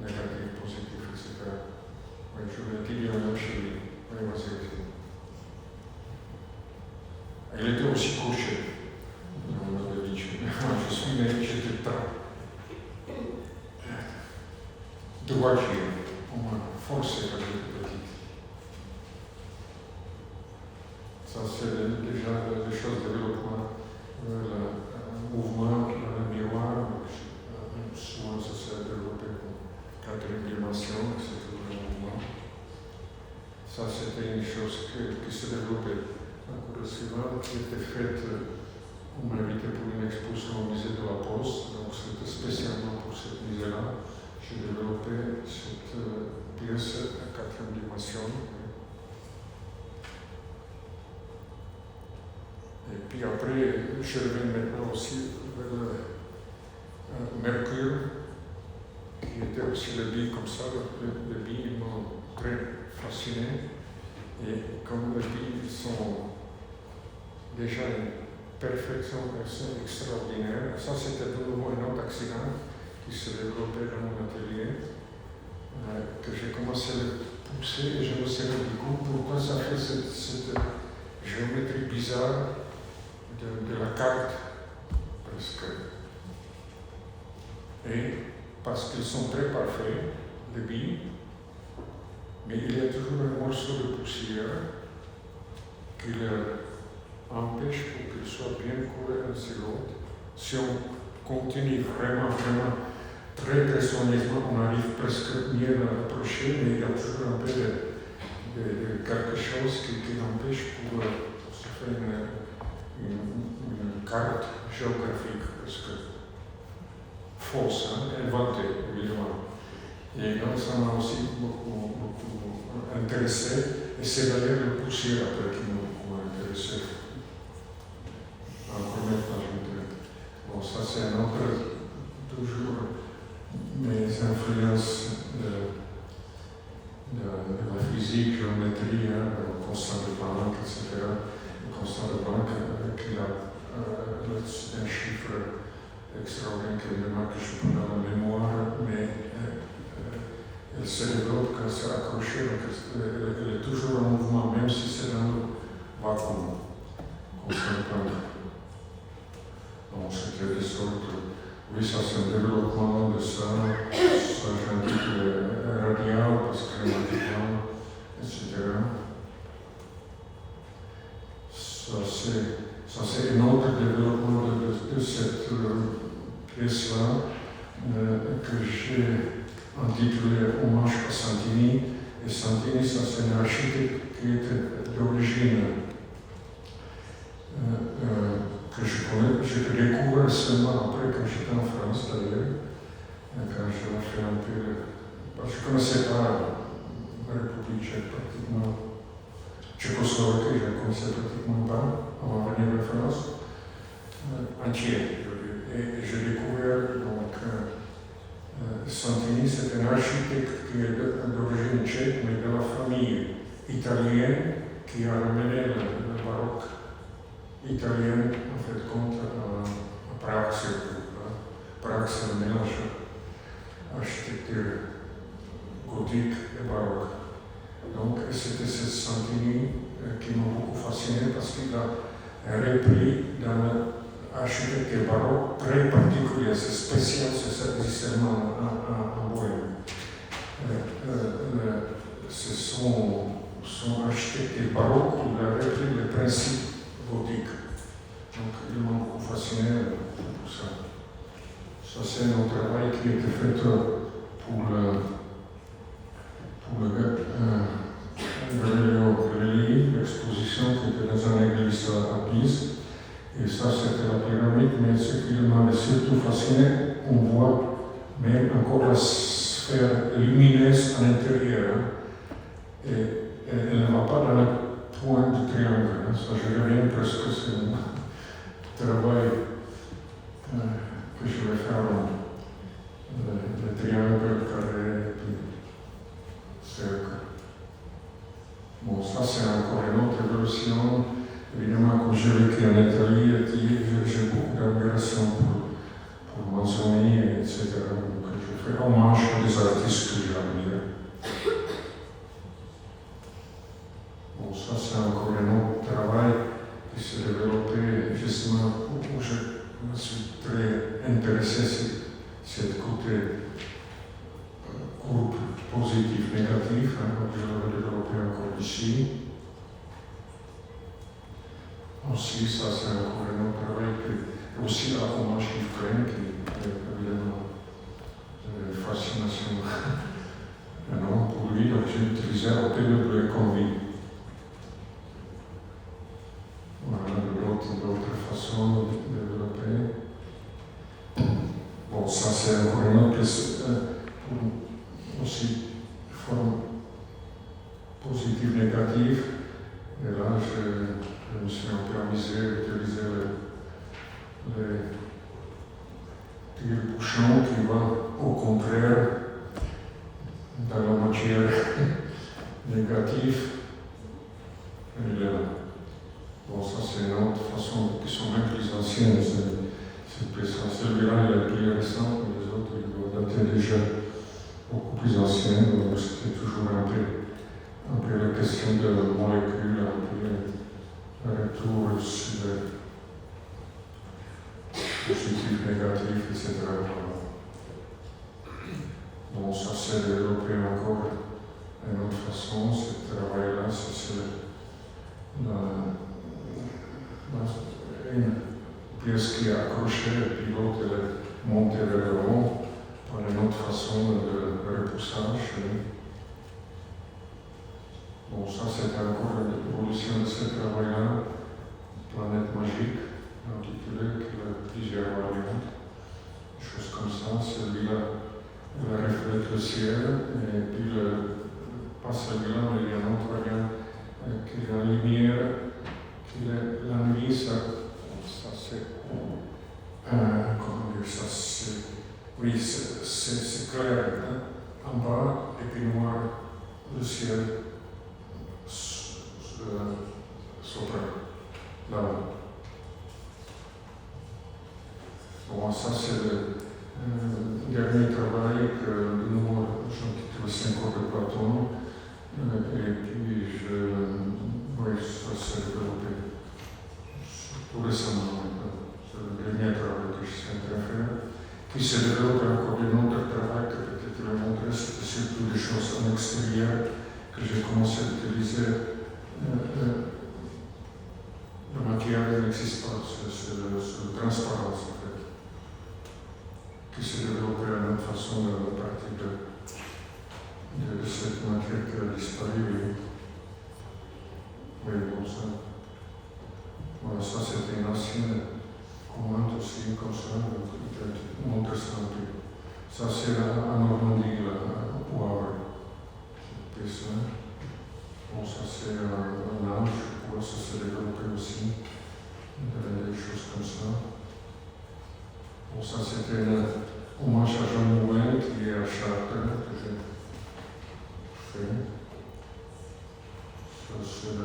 négatif, positif, etc. Oui, je vais étudier un peu chez lui. Oui, vas-y. Elle était aussi couchée. On m'avait dit, je suis né, j'étais droitier. On m'a forcé quand j'étais petite. Ça, c'est déjà des choses de développement. Le mouvement, le miroir, souvent ça s'est développé pour quatrième dimension, c'est tout le mouvement. Ça, c'était une chose qui se développait. La cour suivante qui était faite, on m'a invité pour une exposition au musée de la Poste, donc c'était spécialement pour cette musée-là. J'ai développé cette pièce à quatrième dimension. Et puis après, je reviens maintenant aussi vers le Mercure, qui était aussi le billes comme ça. Les billes m'ont très fasciné. Et comme les billes sont déjà perfection assez extraordinaire. Ça, c'était de nouveau un autre accident qui se développait dans mon atelier, que j'ai commencé à le pousser et je me suis rendu compte pourquoi ça fait cette géométrie bizarre de la carte, presque. Et parce qu'ils sont très parfaits, les billes, mais il y a toujours un morceau de poussière qui leur empêche pour qu'ils soient bien collés l'un sur l'autre. Si on continue vraiment très soigneusement, on arrive presque mieux à l'approcher, mais il y a toujours un peu de quelque chose qui empêche pour se faire une carte géographique presque fausse, inventée, évidemment. Et donc ça m'a aussi beaucoup intéressé, et c'est d'ailleurs le poussière après qui m'a intéressé. Encore maintenant, bon, ça c'est un autre, toujours mes influences de la physique, géométrie, Constant de Planck, etc. Constant de Planck, qui a un chiffre extraordinaire que je peux dans la mémoire, mais elle se développe quand c'est accroché, donc elle est toujours en mouvement, même si c'est dans le vacuum. Constant de Planck. Donc c'était des sortes. Oui, ça c'est un développement de ça j'indique radial, parce que etc. Ça c'est un autre développement de cette pièce-là que j'ai intitulé Hommage à Santini. Et Santini, ça c'est un architecte qui était d'origine que je découvre seulement après quand j'étais en France d'ailleurs, quand je l'ai fait un peu, parce que je ne connaissais pas la République tchèque pratiquement, Tchécoslovaquie, je ne connaissais pratiquement pas avant de venir en France, entier. Et j'ai découvert donc Santini, c'est un architecte qui est d'origine tchèque, mais de la famille italienne qui a ramené le baroque italien, en fait, compte à Prague surtout. Prague, c'est le mélange architecture gothique et baroque. Donc, c'était ce Santini qui m'a beaucoup fasciné parce qu'il a repris dans l'architecture baroque très particulière, c'est spécial, c'est seulement en Bohème. C'est son architecture baroque, il a repris le principe gothique. Donc, il m'a beaucoup fasciné pour ça. Ça, c'est un travail qui a été fait pour l'exposition qui était dans une église à Pise. Et ça, c'était la pyramide, mais ce qui m'a surtout fasciné, on voit même encore la sphère lumineuse à l'intérieur. Et elle ne va pas dans la pointe du triangle. Ça, je reviens presque sur le travail que je vais faire. Le triangle, carré, puis cercle. Bon, ça c'est encore une autre évolution. Évidemment, quand j'ai vécu en Italie, j'ai beaucoup d'admiration pour Manzoni, etc. Donc je fais hommage à des artistes que j'admire. Bon, ça c'est encore un autre travail qui s'est développé justement où je me suis très intéressé sur ce côté groupe positif, négatif, donc je vais développer encore ici. Aussi, ça c'est encore un autre travail, et aussi la hommage d'Ukraine, qui est évidemment une fascination énorme pour lui, donc j'ai utilisé un peu de bleu convie. Voilà, d'autres façons de développer. Bon, ça c'est encore une autre aussi forme positive, négative. Et là, je me suis un peu amusé à utiliser les tire-bouchons qui vont au contraire dans la matière négative. Et là, bon, ça c'est une autre façon qui sont même plus récentes, mais les autres, ils doivent dater déjà beaucoup plus anciennes, donc c'était toujours un peu la question de molécules, un peu le retour sur le positif, négatif, etc. Bon, ça s'est développé encore d'une autre façon, ce travail-là, c'est une pièce qui est accrochée, et puis l'autre elle est montée vers le haut par une autre façon de repoussage. Bon, ça c'était encore l'évolution de ce travail-là, Planète magique, intitulé, qui a plusieurs variantes, des choses comme ça. Celui-là, elle reflète le ciel, et puis pas celui-là, mais il y a une autre variante qui est la lumière, qui est la nuit, ça c'est. Comment dire ça? Oui, c'est clair, hein? En bas, et puis noir, le ciel sopra, là-haut. Bon, ça c'est le dernier travail que nous, j'intitule 5 heures de Platon, et puis oui, ça s'est développé tout récemment. C'est le dernier travail que je suis en train de faire, qui se développe encore d'un autre travail que peut-être je vais montrer, c'était surtout des choses en extérieur que j'ai commencé à utiliser. Le maquillage n'existe pas, c'est le transparence en fait, qui s'est développé à une autre façon à partir de cette matière qui a disparu. Oui, bon ça. Voilà, ça c'était une ancienne commande aussi, comme ça, je montre ça un peu. Ça c'est en Normandie, là, au Havre, cette pièce-là. Bon, ça c'est un âge, je crois, ça s'est développé aussi, des choses comme ça. Bon, ça c'était un hommage à Jean Moulin, qui est à Chartres, que j'ai fait. Ça c'est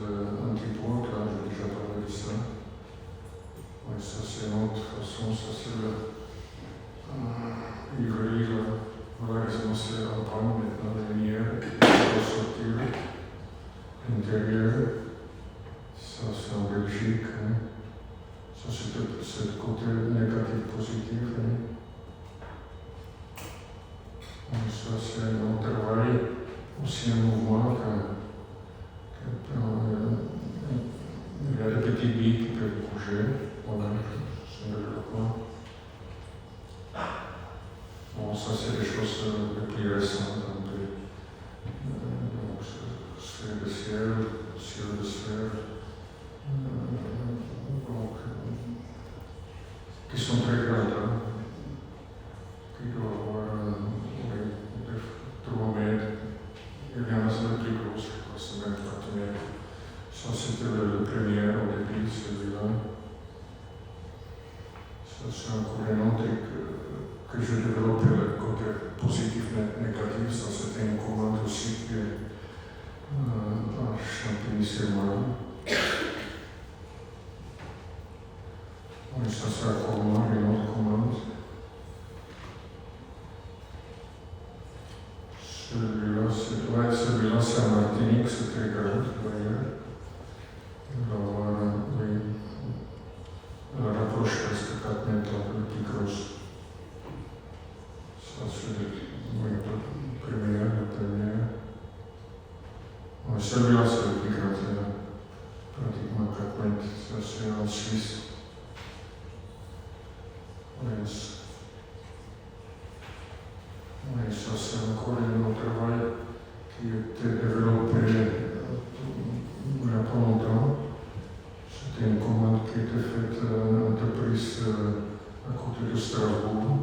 l'antipode, là, j'ai déjà parlé de ça. Oui, ça c'est une autre façon, ça c'est l'ivrerie, là. Voilà, ils ont c'est en panne maintenant, la lumière qui va sortir à l'intérieur. Ça c'est en Belgique. Hein. Ça c'est le côté négatif-positif. Hein. Ça c'est un autre travail, aussi un mouvement il y a des petits billes qui peuvent bouger. Voilà, c'est le développement. Bon, ça c'est des choses les plus récentes, un peu. Donc, sphère de ciel de sphère. Donc, qui sont très grandes, hein, qui doivent avoir des 3 mètres. Il y en a c'est le plus gros, je crois, c'est même 4 mètres. Ça c'était le premier au début, celui-là. Ça c'est encore un autre que je développais le côté positif négatif. Ça c'était une commande aussi qui est à Champigny-sur-Marne. Oui, ça c'est un commande, une autre commande. Celui-là c'est en Martinique, c'est très grand d'ailleurs. Alors, oui, elle rapproche presque 4 mètres, un peu plus grosse. Ça c'est le premier. Oui, celui-là c'est le plus grand, pratiquement 4 mètres. Ça c'est en Suisse. Oui, ça c'est encore un autre travail qui était développé il n'y a pas longtemps. C'était une commande qui était faite à une entreprise à côté de Strasbourg.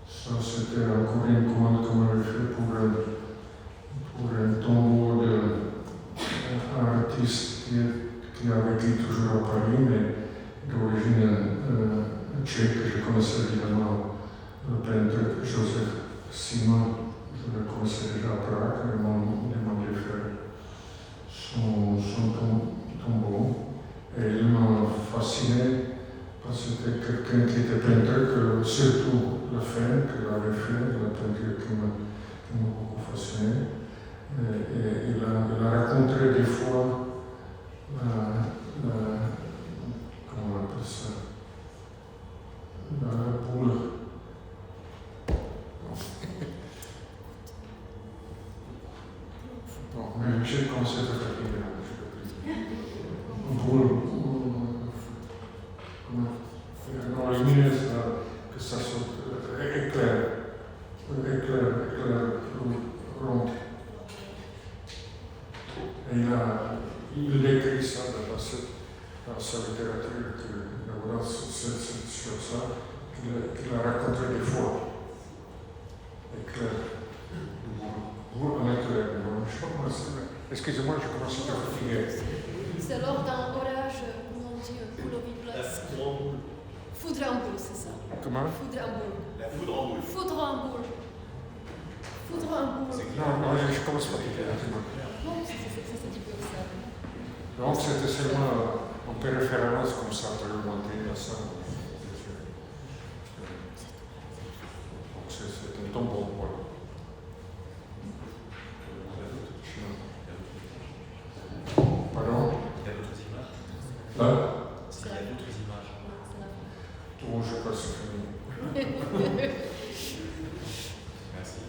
Ça c'était encore une commande qu'on avait fait pour un tombeau d'artiste qui a vécu toujours à Paris, mais d'origine tchèque. Je connaissais évidemment le peintre Joseph Simon. Je le connaissais déjà à Prague, il m'a demandé de faire son tombeau. Et il m'a fasciné parce que c'était quelqu'un qui était peintre, que surtout Lefebvre, qu'il avait fait, la peinture qui m'a beaucoup fasciné. Et il a raconté des fois comment on appelle ça, la boule. Bon, mais j'ai commencé à fatiguer. Boule. Non, la lumière, que ça soit éclair rond. Et il décrit ça dans sa littérature, que c'est sur ça qu'il a raconté des fois. Éclair. Boule en éclair. Excusez-moi, je commence à fatiguer. C'est alors dans Orage, comment on dit, boule au glace. Foudre en boule, c'est ça. Comment? Foudre en boule. La foudre en boule. Foudre en boule. Foudre en boule. Non, je commence à fatiguer. Non, c'est du peu ça. Donc c'était seulement en préférence comme ça pour remonter à ça. Donc c'est un tombeau, voilà. Pardon? Il y a d'autres images. Là? Il y a d'autres images. Bon, je crois que c'est fini. Merci.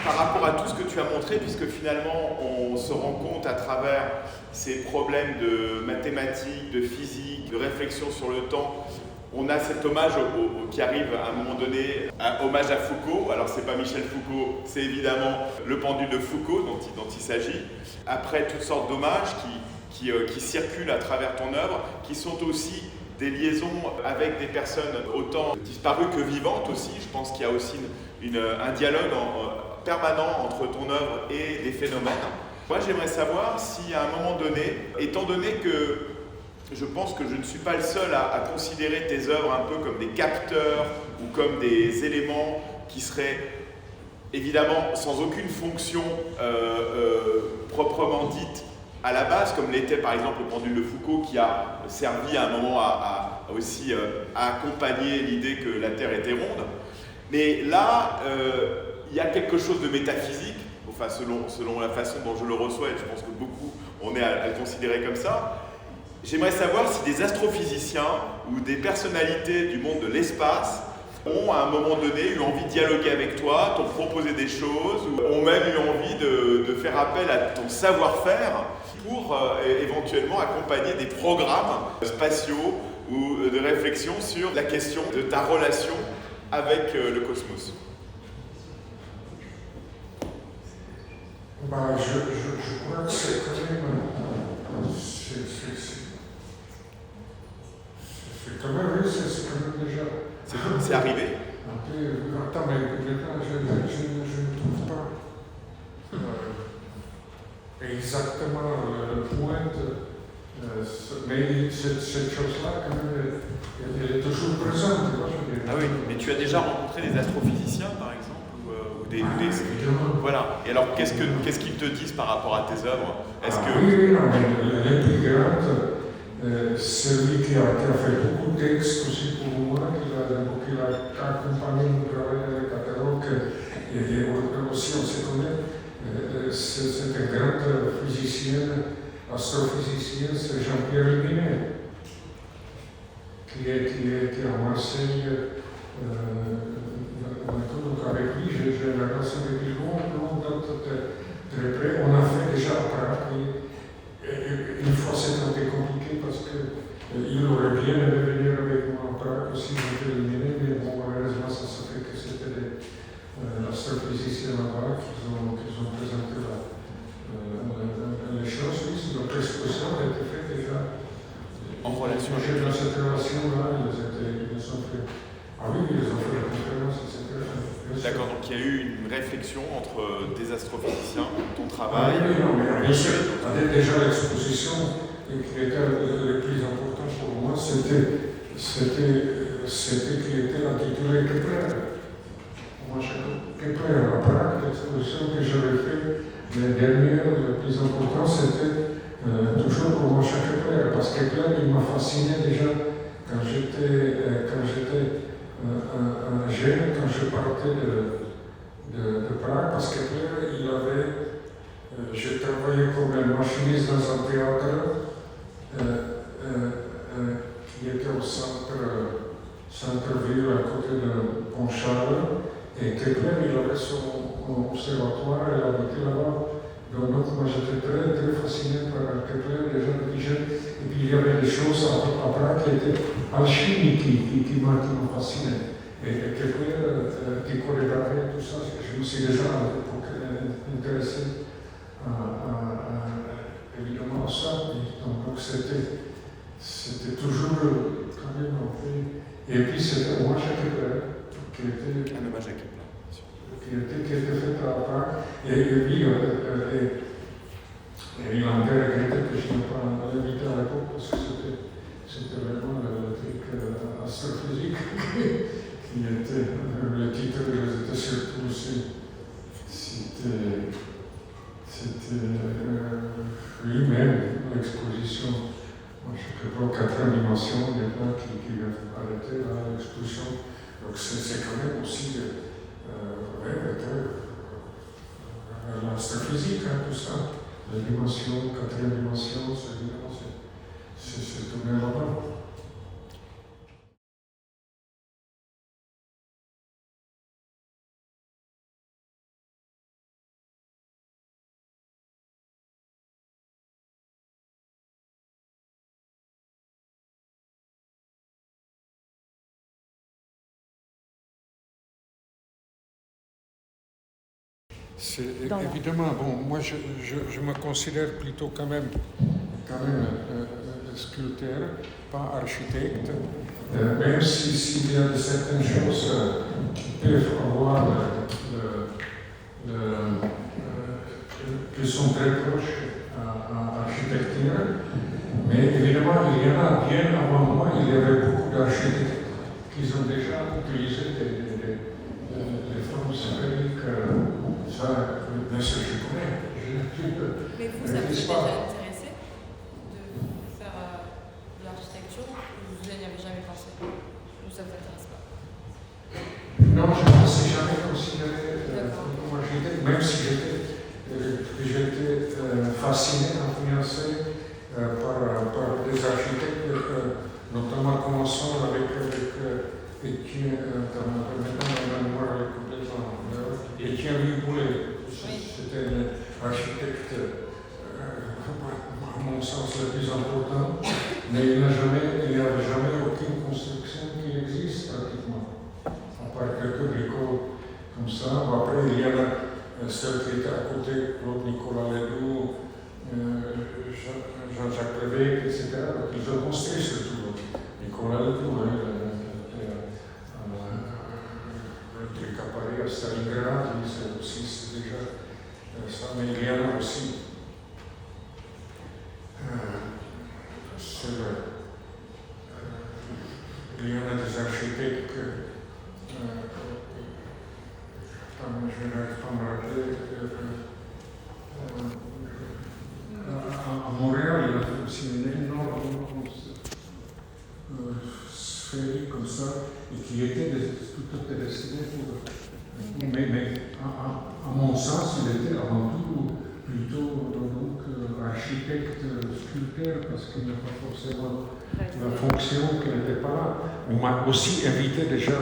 Par rapport à tout ce que tu as montré, puisque finalement on se rend compte à travers ces problèmes de mathématiques, de physique, de réflexion sur le temps, on a cet hommage qui arrive à un moment donné, un hommage à Foucault. Alors c'est pas Michel Foucault, c'est évidemment le pendule de Foucault dont il s'agit. Après toutes sortes d'hommages qui circulent à travers ton œuvre, qui sont aussi des liaisons avec des personnes autant disparues que vivantes aussi. Je pense qu'il y a aussi un dialogue permanent entre ton œuvre et des phénomènes. Moi j'aimerais savoir si à un moment donné, étant donné que je pense que je ne suis pas le seul à considérer tes œuvres un peu comme des capteurs ou comme des éléments qui seraient évidemment sans aucune fonction proprement dite à la base, comme l'était par exemple le pendule de Foucault qui a servi à un moment aussi à accompagner l'idée que la Terre était ronde. Mais là, il y a quelque chose de métaphysique, enfin selon la façon dont je le reçois, et je pense que beaucoup on est à le considérer comme ça. J'aimerais savoir si des astrophysiciens ou des personnalités du monde de l'espace ont à un moment donné eu envie de dialoguer avec toi, t'ont proposé des choses, ou ont même eu envie de faire appel à ton savoir-faire pour éventuellement accompagner des programmes spatiaux ou de réflexion sur la question de ta relation avec le cosmos. Bah, je crois que c'est quand même... C'est quand même, oui, c'est quand même déjà... C'est arrivé? Attends, mais je ne trouve pas exactement le point, mais cette chose-là, quand même, elle est toujours présente. Ah oui, mais tu as déjà rencontré des astrophysiciens, par exemple, ou des voilà. Et alors, qu'est-ce qu'ils te disent par rapport à tes œuvres? Oui, non, mais les plus grandes, celui qui a fait beaucoup de textes aussi pour moi, qui a accompagné mon travail avec Catalogue, et aussi on se connaît, c'est un grand physicien, astrophysicien, c'est Jean-Pierre Luminet, qui est à Marseille. Donc avec lui, j'ai la relation depuis longtemps, très près. On a fait déjà à Prague, et une fois c'était compliqué parce qu'il aurait bien aimé venir avec moi à Prague aussi, j'ai éliminé, mais bon, malheureusement, ça se fait que c'était des astrophysiciens là-bas qui ont présenté les choses. Oui, donc l'exposition a été faite déjà. En relation avec dans cette relation-là, ils ont fait. Ah oui, ils ont fait la conférence, etc. D'accord, donc il y a eu une réflexion entre des astrophysiciens, ton travail. Oui, non, mais déjà l'exposition qui était le plus important pour moi, c'était qui était intitulé Kepler. Moi, Kepler à Prague, l'exposition que j'avais faite, la dernière, la plus importante, c'était toujours pour Moshe Kepler, parce que Kepler, il m'a fasciné déjà quand j'étais jeune, quand je partais de Prague, parce que Kepler, il avait, j'ai travaillé comme un machiniste dans un théâtre qui était au centre-ville à côté de Pont-Charles. Et Kepler, il avait son observatoire, il habitait là-bas. Donc moi j'étais très, très fasciné par Kepler déjà depuis jeune. Et puis il y avait des choses à Prague qui étaient alchimiques qui m'ont fasciné. Et Kepler, qui chorégraphiait tout ça, je me suis déjà à l'époque intéressé évidemment à ça. Donc c'était toujours quand même en fait. Et puis c'était moi Kepler. Qui était, un hommage à Kepler. Qui était fait à Prague. Et lui, il a regretté que je n'ai pas invité à l'époque parce que c'était vraiment le truc astrophysique qui était le titre, c'était surtout c'était lui-même l'exposition. Moi, je crois 4 dimensions, il y en a qui ont arrêté l'exposition. Donc c'est quand même aussi l'astrophysique, tout ça. La dimension, 4e dimension, c'est tout bien là-bas. Évidemment, bon, moi je me considère plutôt quand même sculpteur, pas architecte, même s'il y a certaines choses qui peuvent avoir qui sont très proches à l'architecture, mais évidemment il y en a bien avant moi, il y avait beaucoup d'architectes qui ont déjà utilisé des formes sphériques. Ça, bien sûr, je connais. Mais vous, ça vous est déjà intéressé de faire de l'architecture ou vous n'y avez jamais pensé? Ou ça ne vous intéresse pas? Non, je ne me suis jamais considéré comme architecte, même si j'étais fasciné, influencé par des architectes, notamment commençant avec Étienne, Étienne Boulet, c'était un architecte, à mon sens, le plus important, mais il n'y avait jamais aucune construction qui existe pratiquement, à part quelques bricoles comme ça. Après, il y en a celle qui était à côté, Claude Nicolas Ledoux, Jean-Jacques Lévesque, etc. Donc, ils ont construit surtout Nicolas Ledoux, le truc à Paris, à Stalingrad, c'est déjà ça, mais il y en a aussi. Il y en a des architectes je n'arrive pas à me rappeler. À Montréal, il a fait aussi une énorme sphérique comme ça, et qui était tout à fait destiné pour. Mais à mon sens, il était avant tout plutôt donc, architecte, sculpteur, parce qu'il n'a pas forcément la fonction qui n'était pas là. On m'a aussi invité déjà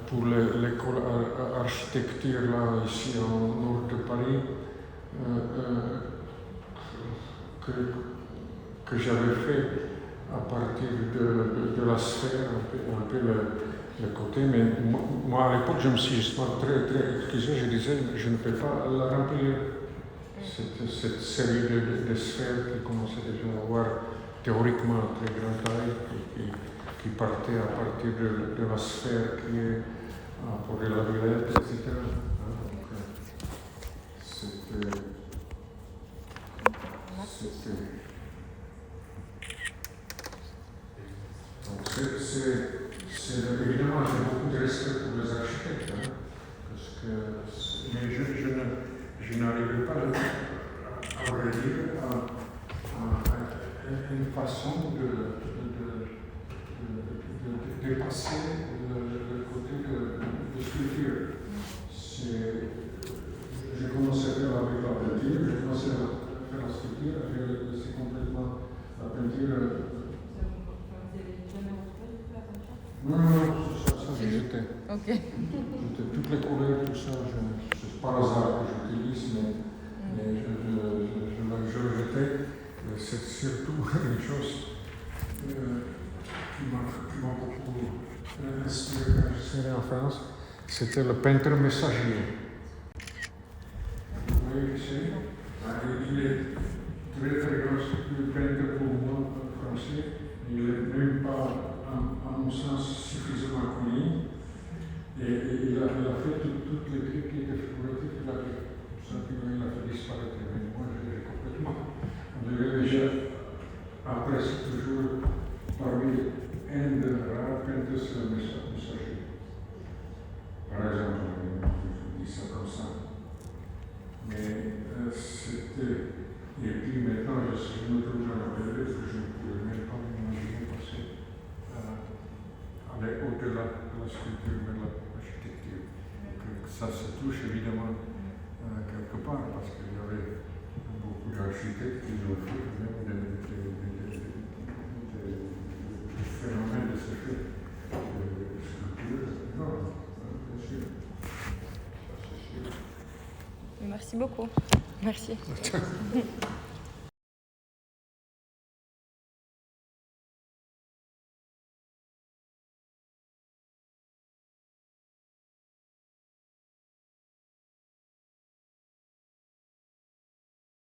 pour l'école architecture là, ici au nord de Paris, que j'avais fait à partir de la sphère, un peu le côté, mais moi à l'époque je me suis justement très excusé, je disais je ne peux pas la remplir, cette série de sphères qui commençait déjà à avoir théoriquement un très grande taille, qui partait à partir de la sphère qui est pour la Villette, etc. Donc, c'était donc évidemment, j'ai beaucoup de respect pour les architectes. façon de dépasser le côté de sculpture. J'ai commencé à faire avec la peinture, j'ai commencé à faire la sculpture, j'ai laissé complètement la peinture. Non, ça j'ai jeté. Ok. Toutes les couleurs, tout ça, c'est par hasard que j'utilise, mais je le jetais. C'est surtout une chose qui m'a beaucoup inspiré quand je suis en France, c'était le peintre messager. Vous voyez qui c'est? Il est très très grand, le peintre pour moi français. Il n'est même pas, à mon sens, suffisamment connu. Et il a fait toutes les trucs qui étaient figuratifs, il a fait disparaître. Mais moi, j'ai complètement. Je l'ai déjà apprécié toujours parmi un des rares peintures messagers. Par exemple, je dis ça comme ça. Mais c'était. Et puis maintenant, je me trouve dans la période que je ne pouvais même pas m'imaginer passer aller au-delà de la sculpture vers l'architecture. Ça se touche évidemment quelque part parce qu'il y avait beaucoup d'architectes qui ont fait même des phénomènes de ce fait de sculpture. Non, bien sûr. Ça, c'est sûr. Merci beaucoup. Merci.